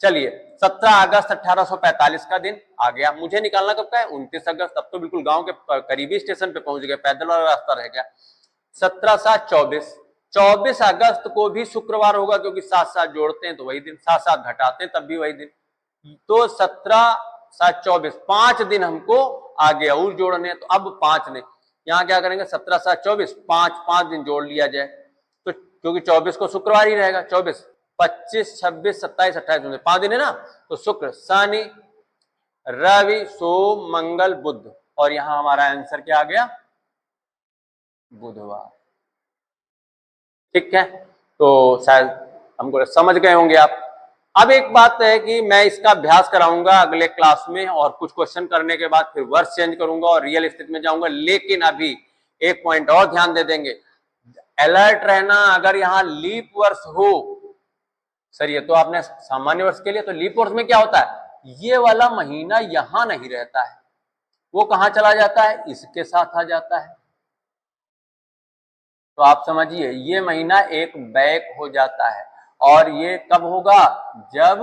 चलिए 17 अगस्त 1845 का दिन आ गया। मुझे निकालना कब का है, 29 अगस्त। अब तो बिल्कुल गांव के करीबी स्टेशन पे पहुंच गए, पैदल वाला रास्ता रह गया। 17 7 24, 24 अगस्त को भी शुक्रवार होगा, क्योंकि 7 7 जोड़ते हैं तो वही दिन, 7 7 घटाते हैं तब भी वही दिन। तो 17 7 24, 5 दिन हमको आगे और जोड़ने, तो अब 5 ने यहाँ क्या करेंगे, 17 7 24, 5 दिन जोड़ लिया जाए, तो क्योंकि 24 को शुक्रवार ही रहेगा, 24 25 26 27 28 5 दिन है ना, तो शुक्र शनि रवि सोम मंगल बुध, और यहां हमारा आंसर क्या आ गया, बुधवार। ठीक है, तो शायद हमको समझ गए होंगे आप। अब एक बात है कि मैं इसका अभ्यास कराऊंगा अगले क्लास में, और कुछ क्वेश्चन करने के बाद फिर वर्ष चेंज करूंगा और रियल स्थिति में जाऊंगा। लेकिन अभी एक पॉइंट और ध्यान दे देंगे, अलर्ट रहना, अगर यहाँ लीप वर्ष हो, सर ये तो आपने सामान्य वर्ष के लिए, तो लीप वर्ष में क्या होता है, ये वाला महीना यहां नहीं रहता है, वो कहां चला जाता है, इसके साथ आ जाता है। तो आप समझिए, ये महीना एक बैक हो जाता है, और ये कब होगा, जब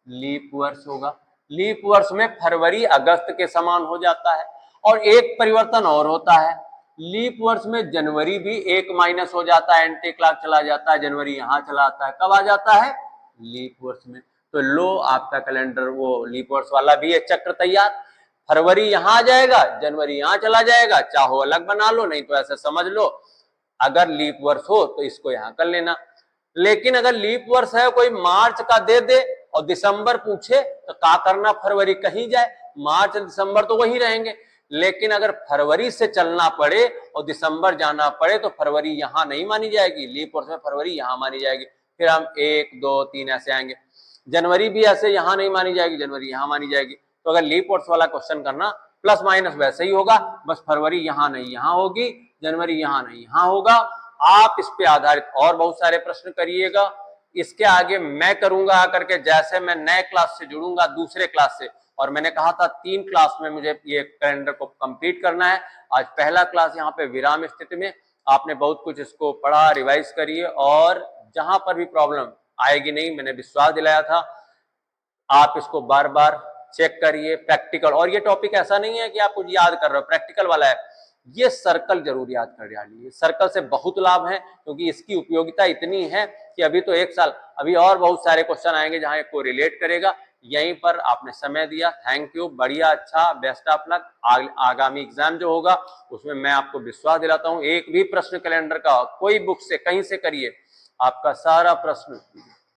लीप वर्ष होगा। लीप वर्ष में फरवरी अगस्त के समान हो जाता है। और एक परिवर्तन और होता है, लीप वर्ष में जनवरी भी एक माइनस हो जाता है, एंटी क्लॉक चला जाता है, जनवरी यहां चला आता है। कब आ जाता है? लीप वर्ष में। तो लो आपका कैलेंडर वो लीप वर्ष वाला भी है चक्र तैयार। फरवरी यहां आ जाएगा, जनवरी यहां चला जाएगा, चाहो अलग बना लो, नहीं तो ऐसे समझ लो अगर लीप वर्ष हो तो इसको यहां कर लेना। लेकिन अगर लीप वर्ष है कोई मार्च का दे दे और दिसंबर पूछे तो क्या करना, फरवरी कहीं जाए, मार्च दिसंबर तो वही रहेंगे। लेकिन अगर फरवरी से चलना पड़े और दिसंबर जाना पड़े तो फरवरी यहां नहीं मानी जाएगी, लीप वर्ष में फरवरी यहां मानी जाएगी। फिर हम 1 2 3 ऐसे आएंगे। जनवरी भी ऐसे यहां नहीं मानी जाएगी, जनवरी यहां मानी जाएगी। तो अगर लीप वर्ष वाला क्वेश्चन करना प्लस माइनस वैसे ही होगा, बस फरवरी यहां नहीं यहां होगी, जनवरी यहां नहीं यहां होगा। आप इस पे आधारित और बहुत सारे प्रश्न करिएगा। इसके आगे मैं करूंगा आकर के, जैसे मैं नए क्लास से जुड़ूंगा दूसरे क्लास से, और मैंने कहा था 3 क्लास में मुझे ये कैलेंडर को कंप्लीट करना है। आज पहला क्लास यहाँ पे विराम स्थिति में आपने बहुत कुछ इसको पढ़ा, रिवाइज करिए, और जहां पर भी प्रॉब्लम आएगी नहीं, मैंने विश्वास दिलाया था, आप इसको बार बार चेक करिए। प्रैक्टिकल, और ये टॉपिक ऐसा नहीं है कि आप कुछ याद कर रहे हो, प्रैक्टिकल वाला है। ये सर्कल जरूर याद कर डालिए, सर्कल से बहुत लाभ है, क्योंकि इसकी उपयोगिता इतनी है कि अभी तो 1 साल, अभी और बहुत सारे क्वेश्चन आएंगे जहां को रिलेट करेगा। यहीं पर आपने समय दिया, थैंक यू, बढ़िया, अच्छा, बेस्ट ऑफ लक। आगामी एग्जाम जो होगा उसमें मैं आपको विश्वास दिलाता हूं, एक भी प्रश्न कैलेंडर का कोई बुक से कहीं से करिए, आपका सारा प्रश्न